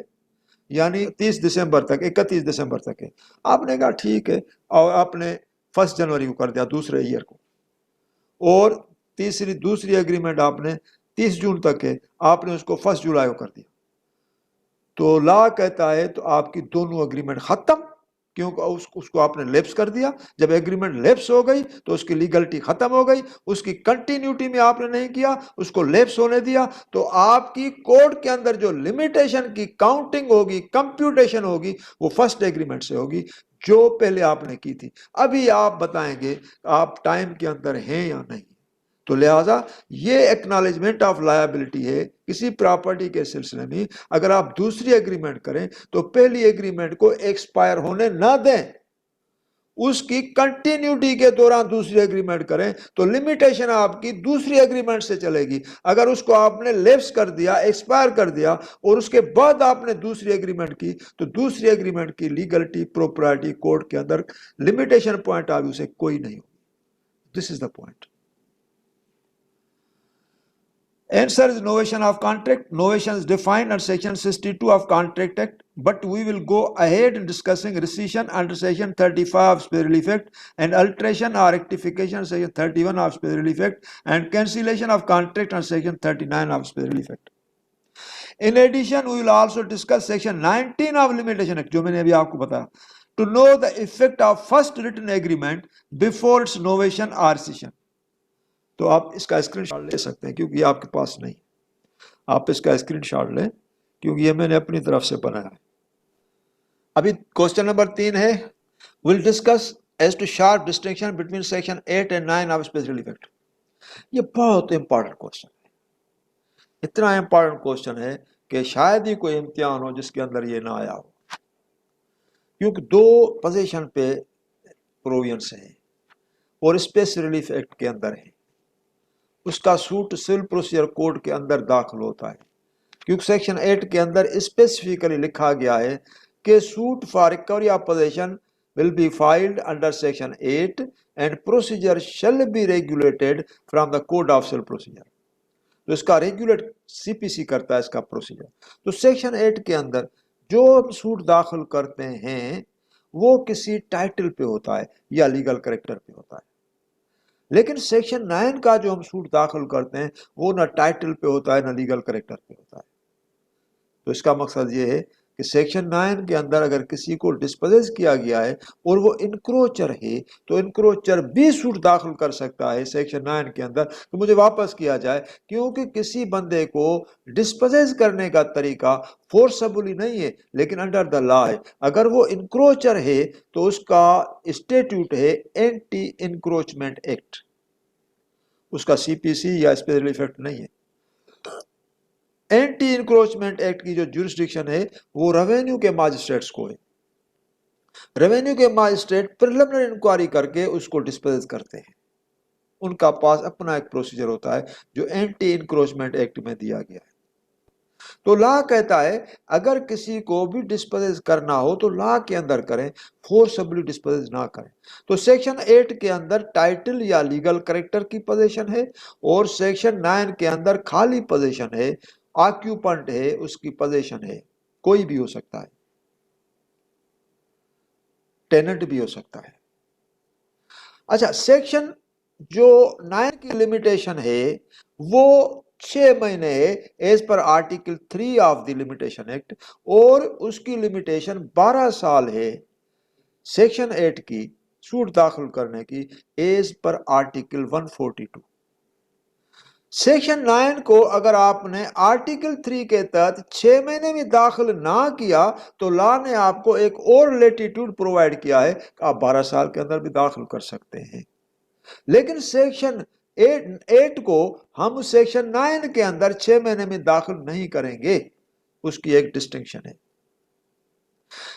یعنی 30 دسمبر تک، 31 دسمبر تک ہے، آپ نے کہا ٹھیک ہے، اور آپ نے 1 جنوری کو کر دیا دوسرے ایئر کو، اور دوسری ایگریمنٹ آپ نے 30 جون تک ہے، آپ نے اس کو 1 جولائی کو کر دیا، تو لا کہتا ہے تو آپ کی دونوں ایگریمنٹ ختم، کیونکہ اس کو آپ نے لیپس کر دیا۔ جب ایگریمنٹ لیپس ہو گئی تو اس کی لیگلٹی ختم ہو گئی، اس کی کنٹینیوٹی میں آپ نے نہیں کیا، اس کو لیپس ہونے دیا، تو آپ کی کوڈ کے اندر جو لمیٹیشن کی کاؤنٹنگ ہوگی، کمپیوٹیشن ہوگی، وہ فرسٹ ایگریمنٹ سے ہوگی جو پہلے آپ نے کی تھی۔ ابھی آپ بتائیں گے آپ ٹائم کے اندر ہیں یا نہیں۔ تو لہٰذا یہ ایکنالجمنٹ آف لائبلٹی ہے کسی پراپرٹی کے سلسلے میں، اگر آپ دوسری ایگریمنٹ کریں تو پہلی ایگریمنٹ کو ایکسپائر ہونے نہ دیں، اس کی کنٹینیوٹی کے دوران دوسری ایگریمنٹ کریں، تو لمیٹیشن آپ کی دوسری ایگریمنٹ سے چلے گی۔ اگر اس کو آپ نے لیپس کر دیا، ایکسپائر کر دیا، اور اس کے بعد آپ نے دوسری ایگریمنٹ کی، تو دوسری ایگریمنٹ کی لیگلٹی پروپرائٹی کوڈ کے اندر لمیٹیشن پوائنٹ آف ویو سے کوئی نہیں ہوگی۔ This is the point. Answer is novation of contract. Novation is defined under section 62 of Contract Act, but we will go ahead in discussing rescission under section 35 of Special Effect, and alteration or rectification section 31 of Special Effect, and cancellation of contract under section 39 of Special Effect. In addition, we will also discuss section 19 of Limitation Act, جو میں نے ابھی آپ کو بتایا, to know the effect of first written agreement before its novation or rescission. تو آپ اس کا اسکرین شاٹ لے سکتے ہیں کیونکہ یہ آپ کے پاس نہیں، آپ اس کا اسکرین شاٹ لیں کیونکہ یہ میں نے اپنی طرف سے بنایا ہے۔ ابھی کوسچن نمبر 3 ہے، we'll discuss as to sharp distinction between section 8 and 9 of special effect. یہ بہت امپورٹنٹ کوسچن ہے، اتنا امپورٹنٹ کوسچن ہے کہ شاید ہی کوئی امتحان ہو جس کے اندر یہ نہ آیا ہو، کیونکہ 2 پوزیشن پہ پروویژنس ہیں اور اسپیشل ریلیف ایکٹ کے اندر ہیں، اس کا سوٹ سول پروسیجر کوڈ کے اندر داخل ہوتا ہے، کیونکہ سیکشن 8 کے اندر اسپیسیفکلی لکھا گیا ہے کہ suit for recovery of possession will be filed under section 8 and procedure shall be regulated from the code of civil procedure. تو اس کا ریگولیٹ سی پی سی کرتا ہے اس کا پروسیجر۔ تو سیکشن 8 کے اندر جو ہم سوٹ داخل کرتے ہیں وہ کسی ٹائٹل پہ ہوتا ہے یا لیگل کریکٹر پہ ہوتا ہے، لیکن سیکشن 9 کا جو ہم سوٹ داخل کرتے ہیں وہ نہ ٹائٹل پہ ہوتا ہے نہ لیگل کریکٹر پہ ہوتا ہے۔ تو اس کا مقصد یہ ہے کہ سیکشن 9 کے اندر اگر کسی کو ڈسپوزیس کیا گیا ہے اور وہ انکروچر ہے تو انکروچر بھی سوٹ داخل کر سکتا ہے سیکشن 9 کے اندر کہ مجھے واپس کیا جائے، کیونکہ کسی بندے کو ڈسپوزیس کرنے کا طریقہ فورسبلی نہیں ہے لیکن انڈر دا لا ہے۔ اگر وہ انکروچر ہے تو اس کا اسٹیٹیوٹ ہے اینٹی انکروچمنٹ ایکٹ، اس کا سی پی سی یا اسپیشل ایفیکٹ نہیں ہے۔ اینٹی انکروچمنٹ ایکٹ کی جو جورسڈکشن ہے وہ ریونیو کے ماجسٹریٹس کو ہے، ریونیو کے ماجسٹریٹ پریلیمنری انکوائری کر کے اس کو ڈسپوز کرتے ہیں، ان کا پاس اپنا ایک پروسیجر ہوتا ہے جو اینٹی انکروچمنٹ ایکٹ میں دیا گیا ہے۔ تو لا کہتا ہے اگر کسی کو بھی ڈسپوزیس کرنا ہو تو لا کے اندر کریں، فورسبلی ڈسپوزیس نہ کریں۔ تو سیکشن 8 کے اندر ٹائٹل یا لیگل کریکٹر کی پوزیشن ہے، اور سیکشن 9 کے اندر خالی پوزیشن ہے، آکیوپنٹ ہے، اس کی پوزیشن ہے، کوئی بھی ہو سکتا ہے، ٹیننٹ بھی ہو سکتا ہے۔ اچھا، سیکشن جو 9 کی لمیٹیشن ہے وہ 6 مہینے ہے as per article 3 of the limitation act, اور اس کی لمیٹیشن 12 سال ہے سیکشن 8 کی سوٹ داخل کرنے کی ایز پر آرٹیکل 142۔ سیکشن 9 کو اگر آپ نے آرٹیکل 3 کے تحت 6 مہینے میں داخل نہ کیا تو لا نے آپ کو ایک اور لیٹیٹیوڈ پرووائڈ کیا ہے کہ آپ 12 سال کے اندر بھی داخل کر سکتے ہیں۔ لیکن سیکشن 8 کو ہم سیکشن 9 کے اندر 6 مہینے میں داخل نہیں کریں گے، اس کی ایک ڈسٹنکشن ہے۔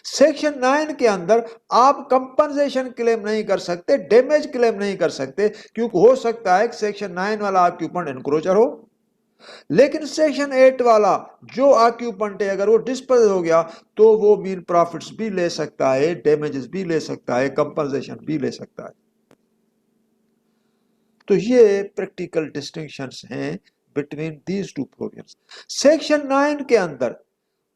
سیکشن 9 کے اندر آپ کمپنسیشن کلیم نہیں کر سکتے، ڈیمیج کلیم نہیں کر سکتے، کیونکہ ہو سکتا ہے کہ سیکشن 9 والا آکیوپنٹ انکروچر ہو، لیکن سیکشن 8 والا جو آکیوپنٹ ہے اگر وہ ڈسپوز ہو گیا تو وہ مین پروفٹس بھی لے سکتا ہے، ڈیمیجز بھی لے سکتا ہے، کمپنسیشن بھی لے سکتا ہے۔ تو یہ پریکٹیکل ڈسٹنکشنز ہیں between these two provisions. Section 9 کے اندر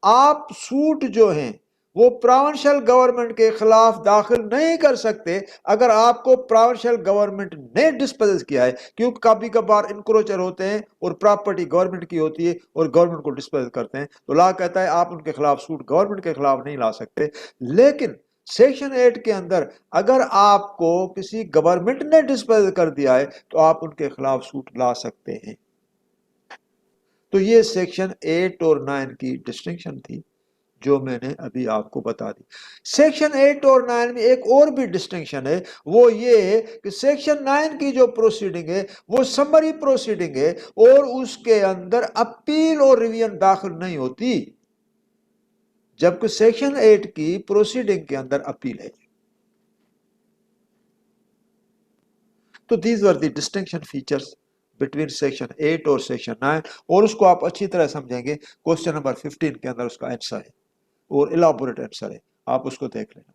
آپ سوٹ جو ہیں وہ پروونشل گورنمنٹ کے خلاف داخل نہیں کر سکتے اگر آپ کو پروونشل گورنمنٹ نے ڈسپوز کیا ہے، کیونکہ کبھی کبھار انکروچر ہوتے ہیں اور پراپرٹی گورنمنٹ کی ہوتی ہے اور گورنمنٹ کو ڈسپوز کرتے ہیں، تو لا کہتا ہے آپ ان کے خلاف سوٹ گورنمنٹ کے خلاف نہیں لا سکتے۔ لیکن سیکشن 8 کے اندر اگر آپ کو کسی گورنمنٹ نے ڈسپوز کر دیا ہے تو آپ ان کے خلاف سوٹ لا سکتے ہیں۔ تو یہ سیکشن 8 اور 9 کی ڈسٹنکشن تھی جو میں نے ابھی آپ کو بتا دی۔ سیکشن 8 اور 9 میں ایک اور بھی ڈسٹنکشن ہے، وہ یہ ہے کہ سیکشن 9 کی جو پروسیڈنگ ہے وہ سمری پروسیڈنگ ہے اور اس کے اندر اپیل اور ریویژن داخل نہیں ہوتی، جبکہ سیکشن 8 کی پروسیڈنگ کے اندر اپیل ہے۔ تو these were the distinction features between section 8 اور سیکشن 9، اور اس کو آپ اچھی طرح سمجھیں گے کوسچن نمبر 15 کے اندر اس کا آنسر ہے اور الابوریٹ آنسر ہے، آپ اس کو دیکھ لینا۔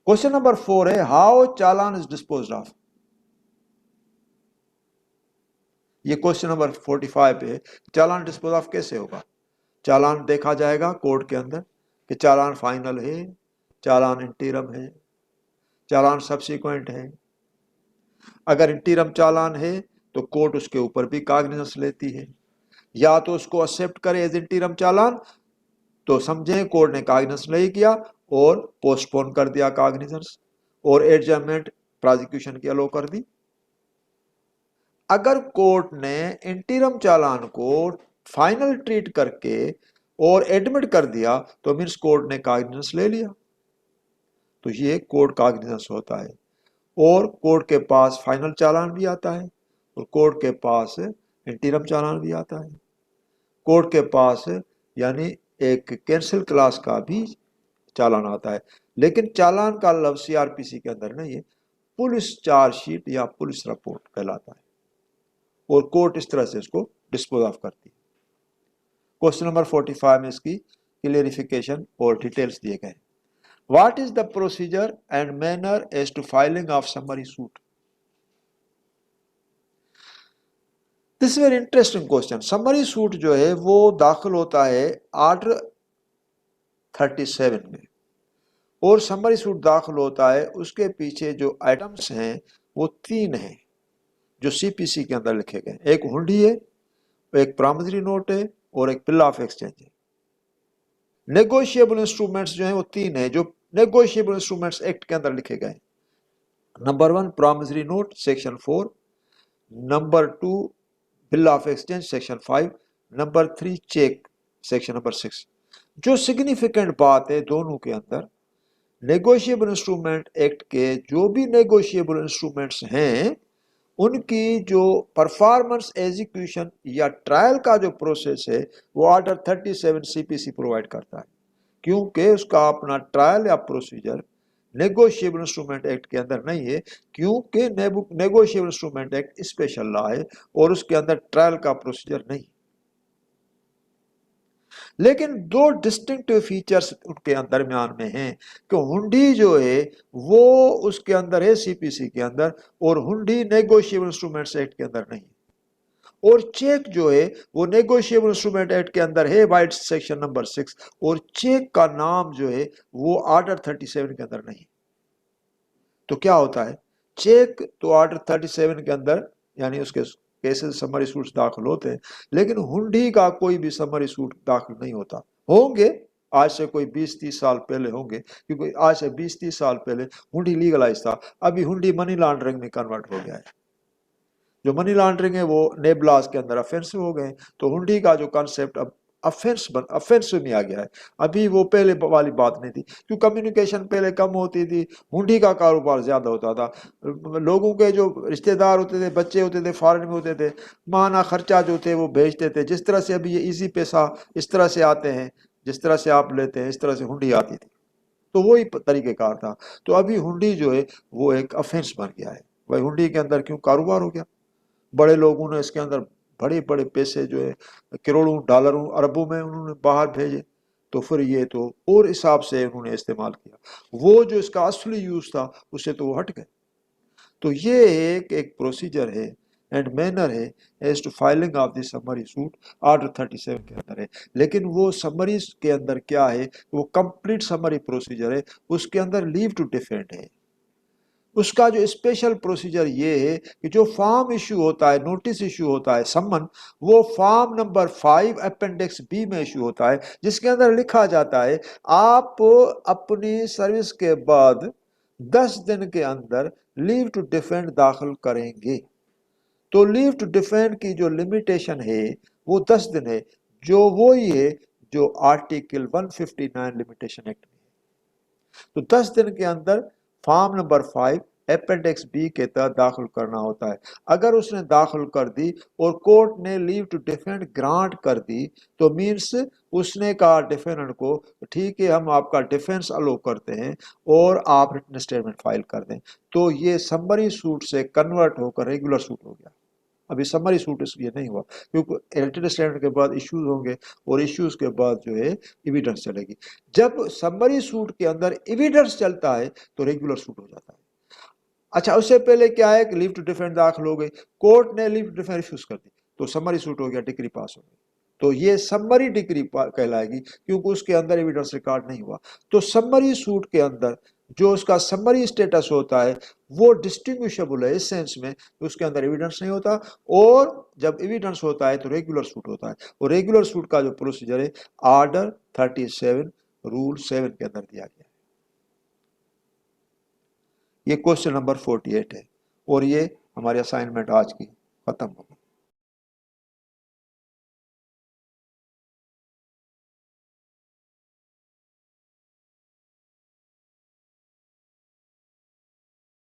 کوسچن نمبر 4 ہے how challan is disposed of. یہ کوسچن نمبر 45 پہ ہے، چالان ڈسپوز آف کیسے ہوگا؟ چالان دیکھا جائے گا کورٹ کے اندر کہ چالان فائنل ہے، چالان انٹیرم ہے، چالان سبسیکوینٹ ہے۔ اگر انٹیرم چالان ہے تو کورٹ اس کے اوپر بھی کاگنیزنس لیتی ہے، یا تو اس کو ایکسپٹ کرے ایز انٹیرم چالان تو سمجھیں کورٹ نے کاگنیزنس نہیں کیا اور پوسٹ پون کر دیا کاگنیزنس اور ایڈجرنمنٹ پروزیکیوشن کی الو کر دی۔ اگر کورٹ نے انٹیرم چالان کو فائنل ٹریٹ کر کے اور ایڈمٹ کر دیا تو مینس کورٹ نے کاگنیزنس لے لیا، تو یہ کورٹ کاگنیزنس ہوتا ہے، اور کورٹ کے پاس فائنل چالان بھی آتا ہے اور کورٹ کے پاس انٹیرم چالان بھی آتا ہے، کورٹ کے پاس یعنی ایک کینسل کلاس کا بھی چالان آتا ہے، لیکن چالان کا لفظ سی آر پی سی کے اندر نہیں ہے، پولیس چارج شیٹ یا پولیس رپورٹ کہلاتا ہے، اور کورٹ اس طرح سے اس کو ڈسپوز آف کرتی ہے۔ کوسچن نمبر 45 میں اس کی کلیئریفیکیشن اور ڈیٹیلز دیے گئے۔ What is the procedure and manner as to filing of summary suit? This very interesting question. Summary suit جو ہے وہ داخل ہوتا ہے آرڈر 37 میں، اور سمری سوٹ داخل ہوتا ہے، اس کے پیچھے جو آئٹمس ہیں وہ 3 ہیں جو سی پی سی کے اندر لکھے گئے، ایک ہنڈی ہے، ایک پرامزری نوٹ ہے، اور ایک بل آف ایکسچینج ہے۔ نیگوشیبل انسٹرومنٹس جو ہیں وہ 3 ہیں جو نیگوشیبل انسٹرومنٹس ایکٹ کے اندر لکھے گئے۔ Number 1 promissory note section 4، number 2 bill of exchange section 5، number 3 cheque section number 6۔ جو سگنیفیکنٹ بات ہے دونوں کے اندر، نیگوشیبل انسٹرومنٹ ایکٹ کے جو بھی نیگوشیبل انسٹرومنٹس ہیں ان کی جو پرفارمنس ایزیکیوشن یا ٹرائل کا جو پروسیس ہے وہ آرڈر 37 سی پی سی پرووائڈ کرتا ہے، کیونکہ اس کا اپنا ٹرائل یا پروسیجر نیگوشیبل انسٹرومنٹ ایکٹ کے اندر نہیں ہے، کیونکہ نیگوشیبل انسٹرومنٹ ایکٹ اسپیشل لا ہے اور اس کے اندر ٹرائل کا پروسیجر نہیں۔ لیکن دو ڈسٹنکٹیو فیچرز ان کے درمیان میں ہیں کہ ہنڈی جو ہے وہ اس کے اندر ہے سی پی سی کے اندر، اور ہنڈی نیگوشیبل انسٹرومنٹس ایکٹ کے اندر نہیں، اور چیک جو ہے وہ نیگوشیبل انسٹرومنٹ ایکٹ کے اندر ہے وائٹ سیکشن نمبر 6، اور چیک کا نام جو ہے وہ آرڈر 37 کے اندر نہیں۔ تو کیا ہوتا ہے، چیک تو آرڈر 37 کے اندر یعنی اس کے کیسز سمری سوٹس داخل ہوتے ہیں، لیکن ہنڈی کا کوئی بھی سمری سوٹ داخل نہیں ہوتا۔ ہوں گے آج سے کوئی 20-30 سال پہلے ہوں گے، کیونکہ آج سے 20-30 سال پہلے ہنڈی لیگلائز تھا، ابھی ہنڈی منی لانڈرنگ میں کنورٹ ہو گیا ہے۔ جو منی لانڈرنگ ہے وہ نیبلاز کے اندر افینسو ہو گئے، تو ہنڈی کا جو کنسیپٹ اب افینسو میں آ گیا ہے، ابھی وہ پہلے والی بات نہیں تھی، کیوں کمیونیکیشن پہلے کم ہوتی تھی، ہنڈی کا کاروبار زیادہ ہوتا تھا، لوگوں کے جو رشتہ دار ہوتے تھے، بچے ہوتے تھے، فارن میں ہوتے تھے، ماہانہ خرچہ جو تھے وہ بھیجتے تھے، جس طرح سے ابھی یہ ایزی پیسہ اس طرح سے آتے ہیں، جس طرح سے آپ لیتے ہیں اس طرح سے ہنڈی آتی تھی، تو وہی طریقہ کار تھا۔ تو ابھی ہنڈی جو ہے وہ ایک افینس بن گیا ہے، بھائی ہنڈی کے اندر کیوں کاروبار ہو گیا، بڑے لوگوں نے اس کے اندر بڑے بڑے پیسے جو ہے کروڑوں ڈالروں اربوں میں انہوں نے باہر بھیجے، تو پھر یہ تو اور حساب سے انہوں نے استعمال کیا، وہ جو اس کا اصلی یوز تھا اس سے تو وہ ہٹ گئے۔ تو یہ ایک پروسیجر ہے اینڈ مینر ہے as to filing of the summary suit order 37 کے اندر ہے، لیکن وہ سمریز کے اندر کیا ہے، وہ کمپلیٹ سمری پروسیجر ہے، اس کے اندر لیو ٹو ڈیفینڈ ہے۔ اس کا جو اسپیشل پروسیجر یہ ہے کہ جو فارم ایشو ہوتا ہے، نوٹس ایشو ہوتا ہے، سمن، وہ فارم نمبر 5 اپینڈکس بی میں ایشو ہوتا ہے، جس کے اندر لکھا جاتا ہے آپ اپنی سروس کے بعد 10 دن کے اندر لیو ٹو ڈیفینڈ داخل کریں گے۔ تو لیو ٹو ڈیفینڈ کی جو لمیٹیشن ہے وہ 10 دن ہے، جو وہی ہے جو آرٹیکل 159 لمیٹیشن ایکٹ میں ہے۔ تو 10 دن کے اندر فارم نمبر 5 اپینڈکس بی کے تحت داخل کرنا ہوتا ہے۔ اگر اس نے داخل کر دی اور کورٹ نے لیو ٹو ڈیفینڈ گرانٹ کر دی تو مینس اس نے کہا ڈیفینڈنٹ کو ٹھیک ہے ہم آپ کا ڈیفینس الو کرتے ہیں اور آپ ریٹن اسٹیٹمنٹ فائل کر دیں، تو یہ سمری سوٹ سے کنورٹ ہو کر ریگولر سوٹ ہو گیا۔ ابھی سمری سوٹ اس لیے نہیں ہوا کیونکہ ریٹن اسٹیٹمنٹ کے بعد ایشوز ہوں گے، اور ایشوز کے بعد جو ہے ایویڈنس چلے گی۔ جب سمری سوٹ کے اندر ایویڈنس چلتا ہے تو ریگولر سوٹ ہو جاتا ہے۔ اچھا اس سے پہلے کیا ہے کہ لیو ٹو ڈیفینڈ داخل ہو گئی، کورٹ نے لیو ٹو ڈیفینڈ ریفیوز کر دی تو سمری سوٹ ہو گیا، ڈگری پاس ہو گئی، تو یہ سمری ڈگری کہلائے گی کیونکہ اس کے اندر ایویڈنس ریکارڈ نہیں ہوا۔ تو سمری سوٹ کے اندر جو اس کا سمری اسٹیٹس ہوتا ہے وہ ڈسٹنگوشبل ہے اس سینس میں کہ اس کے اندر ایویڈنس نہیں ہوتا، اور جب ایویڈنس ہوتا ہے تو ریگولر سوٹ ہوتا ہے، اور ریگولر سوٹ کا جو پروسیجر ہے آرڈر 37 رول 7 کے اندر دیا گیا ہے۔ یہ کوشچن نمبر 48 ہے، اور یہ ہماری اسائنمنٹ آج کی ختم ہو گئی۔